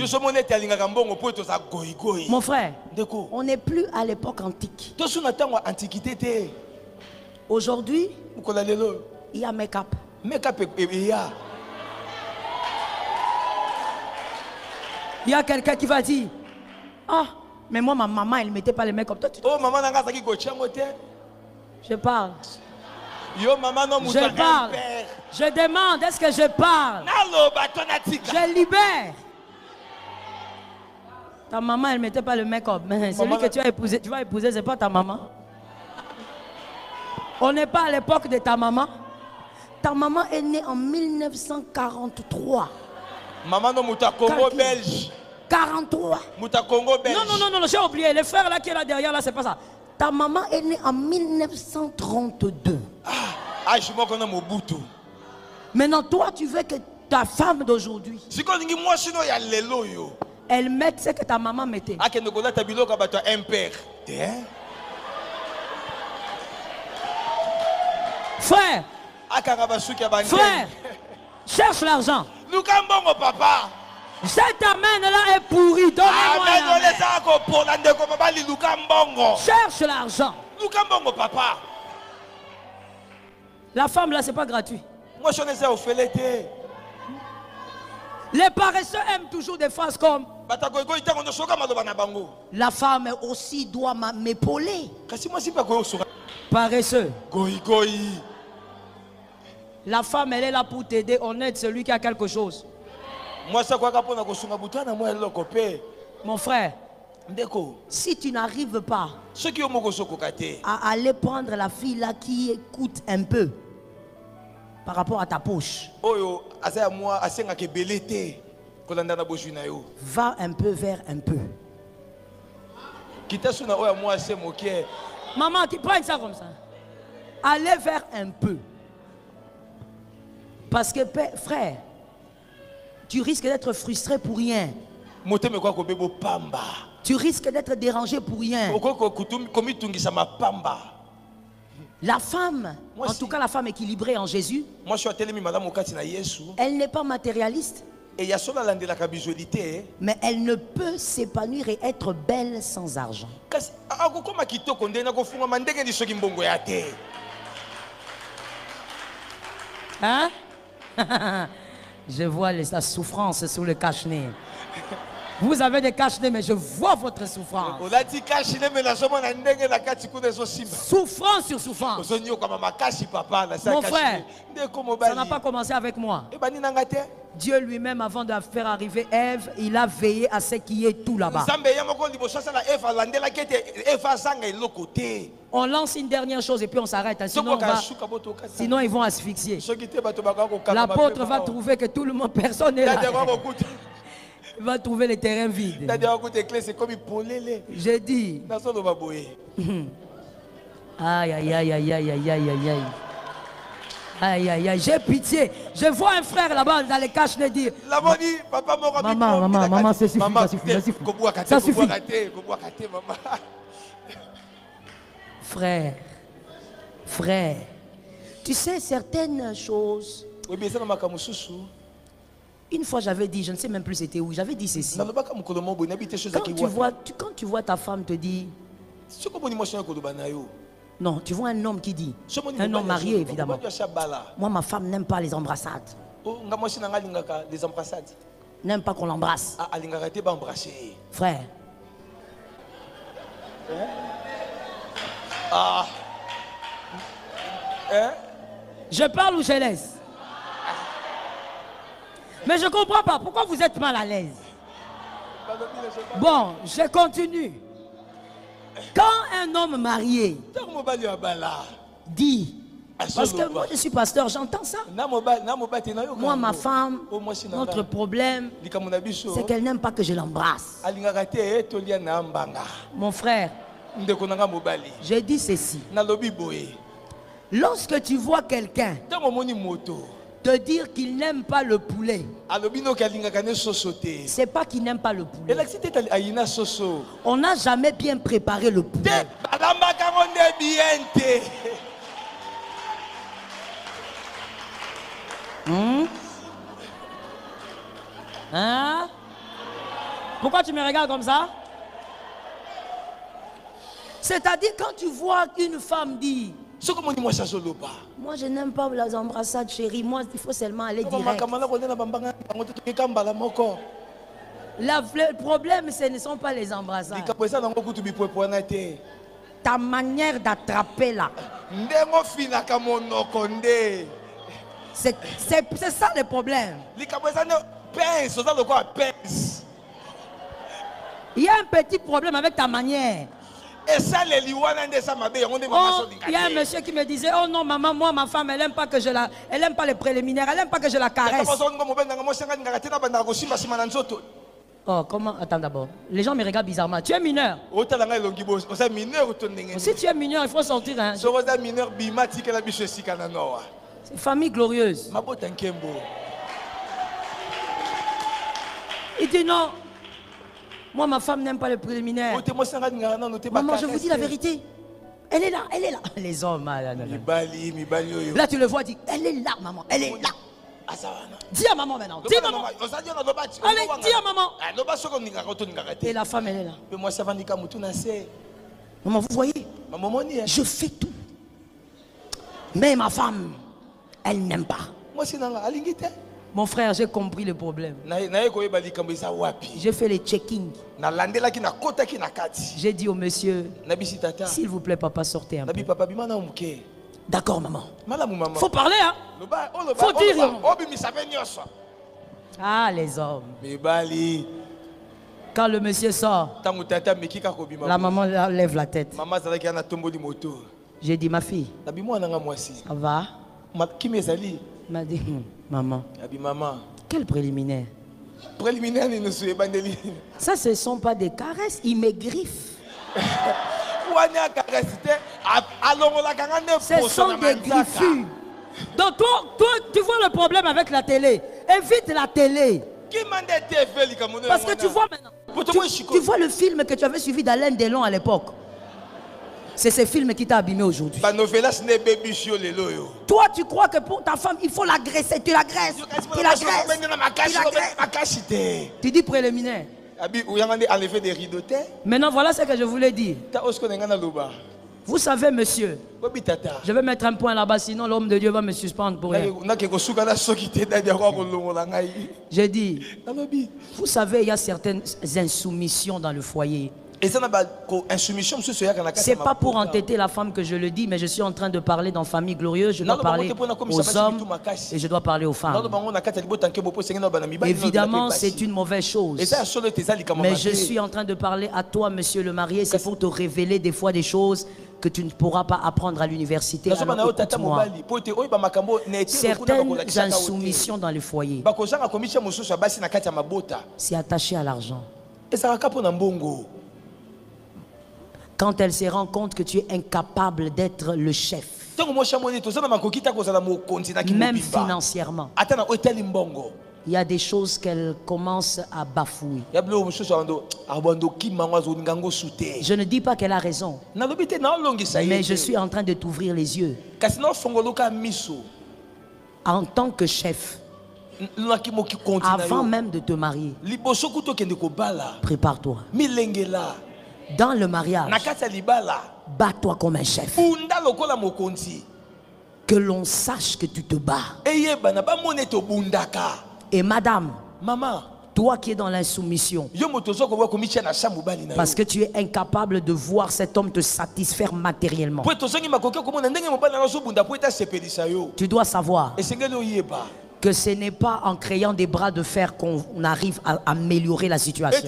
Mon frère, on n'est plus à l'époque antique. Aujourd'hui, il y a make-up. Il y a quelqu'un qui va dire, ah, mais moi, ma maman, elle ne mettait pas le make-up. Toi, oh, maman, je parle. Je parle. Je demande, est-ce que je parle? Je libère. Ta maman, elle ne mettait pas le make-up. Mais celui que tu vas épouser, ce n'est pas ta maman. On n'est pas à l'époque de ta maman. Ta maman est née en 1943. Maman, non, Mouta Congo belge. 43. Mouta Congo belge. Non, j'ai oublié. Les frères là qui est là derrière, là, c'est pas ça. Ta maman est née en 1932. Je m'en connais mon boutou. Maintenant, toi, tu veux que ta femme d'aujourd'hui, elle mette ce que ta maman mettait. Frère, cherche l'argent. Cette amène là est pourrie. Donnez-moi l'argent. Cherche l'argent. La femme là, c'est pas gratuit. Les paresseux aiment toujours des phrases comme la femme aussi doit m'épauler. Paresseux. La femme, elle est là pour t'aider. On aide celui qui a quelque chose. Mon frère, si tu n'arrives pas à aller prendre la fille là qui coûte un peu par rapport à ta poche, va un peu vers un peu. Maman, tu prends ça comme ça. Allez vers un peu. Parce que, frère, tu risques d'être frustré pour rien. Tu risques d'être dérangé pour rien. La femme, en tout cas la femme équilibrée en Jésus, elle n'est pas matérialiste. Mais elle ne peut s'épanouir et être belle sans argent. Hein? Je vois la souffrance sous le cache-nez. Vous avez des cache-nez, mais je vois votre souffrance. Souffrance sur souffrance. Mon frère, ça n'a pas commencé avec moi. Dieu lui-même, avant de faire arriver Ève, il a veillé à ce qui est tout là-bas. On lance une dernière chose et puis on s'arrête. Sinon, ils vont asphyxier. L'apôtre va trouver que tout le monde, personne n'est là. Il va trouver les terrains vides. J'ai dit. Aïe, aïe, aïe, aïe, aïe, aïe, aïe, aïe. Aïe, aïe, aïe, j'ai pitié. Je vois un frère là-bas dans les caches de dire maman, ça suffit, ça suffit. Frère, tu sais certaines choses. Une fois j'avais dit, je ne sais même plus c'était où, j'avais dit ceci. Quand tu vois ta femme te dire, non, tu vois un homme qui dit, un homme marié évidemment, moi ma femme n'aime pas les embrassades. N'aime pas qu'on l'embrasse. Frère. Je parle ou je laisse? Mais je ne comprends pas. Pourquoi vous êtes mal à l'aise? Bon, je continue. Quand un homme marié dit, parce que moi je suis pasteur, j'entends ça. Moi, ma femme, notre problème, c'est qu'elle n'aime pas que je l'embrasse. Mon frère, j'ai dit ceci. Lorsque tu vois quelqu'un te dire qu'il n'aime pas le poulet, c'est pas qu'il n'aime pas le poulet. On n'a jamais bien préparé le poulet. Hein? Pourquoi tu me regardes comme ça? C'est-à-dire quand tu vois qu'une femme dit, moi je n'aime pas les embrassades chérie, moi il faut seulement aller direct. Le problème ce ne sont pas les embrassades. Ta manière d'attraper là. C'est ça le problème. Il y a un petit problème avec ta manière. Il y a un monsieur qui me disait, oh non maman, moi ma femme elle n'aime pas que elle n'aime pas les préliminaires, elle n'aime pas que je la caresse. Oh comment? Attends d'abord, les gens me regardent bizarrement. Tu es mineur? Si tu es mineur, il faut sortir hein. C'est famille glorieuse. Il dit non. Moi, ma femme n'aime pas les préliminaires. Maman, je vous dis la vérité. Elle est là, elle est là. Les hommes, là, tu le vois, dit, elle est là, maman, elle est là. Dis à maman maintenant. Dis à maman. Allez, dis à maman. Et la femme, elle est là. Maman, vous voyez, je fais tout. Mais ma femme, elle n'aime pas. Mon frère, j'ai compris le problème. J'ai fait les check-in. J'ai dit au monsieur, s'il vous plaît, papa, sortez un peu. D'accord, maman. Faut parler, hein. Faut dire. Ah, les hommes. Quand le monsieur sort, la maman lève la tête. J'ai dit, ma fille, ça va? Elle m'a dit, maman, quel préliminaire? Ça, ce ne sont pas des caresses, ils me griffent. Ce sont des griffures. Donc toi, tu vois le problème avec la télé. Évite la télé. Parce que tu vois maintenant, tu vois le film que tu avais suivi d'Alain Delon à l'époque. C'est ce film qui t'a abîmé aujourd'hui. Toi, tu crois que pour ta femme, il faut l'agresser. Tu l'agresses. Tu l'agresses. Tu dis préliminaire. Maintenant, voilà ce que je voulais dire. Vous savez, monsieur, je vais mettre un point là-bas, sinon l'homme de Dieu va me suspendre pour rien. J'ai dit, vous savez, il y a certaines insoumissions dans le foyer. C'est pas pour entêter la femme que je le dis, mais je suis en train de parler dans Famille Glorieuse. Je dois parler aux hommes et je dois parler aux femmes. Évidemment, c'est une mauvaise chose. Mais je suis en train de parler à toi, monsieur le marié. C'est pour te révéler des fois des choses que tu ne pourras pas apprendre à l'université. Certaines insoumissions dans le foyer, c'est attaché à l'argent. Quand elle se rend compte que tu es incapable d'être le chef, même financièrement, il y a des choses qu'elle commence à bafouer. Je ne dis pas qu'elle a raison, mais je suis en train de t'ouvrir les yeux. En tant que chef, avant même de te marier, prépare-toi. Dans le mariage, bats-toi comme un chef. Que l'on sache que tu te bats. Et madame, toi qui es dans l'insoumission, parce que tu es incapable de voir cet homme te satisfaire matériellement, tu dois savoir que ce n'est pas en créant des bras de fer qu'on arrive à améliorer la situation.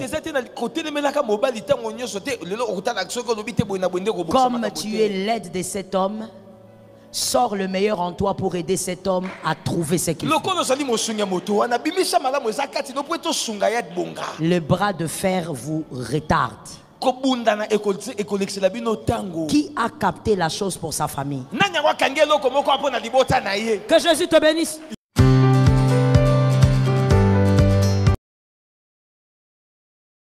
Comme tu es l'aide de cet homme, sors le meilleur en toi pour aider cet homme à trouver ce qu'il faut. Le bras de fer vous retarde. Qui a capté la chose pour sa famille? Que Jésus te bénisse.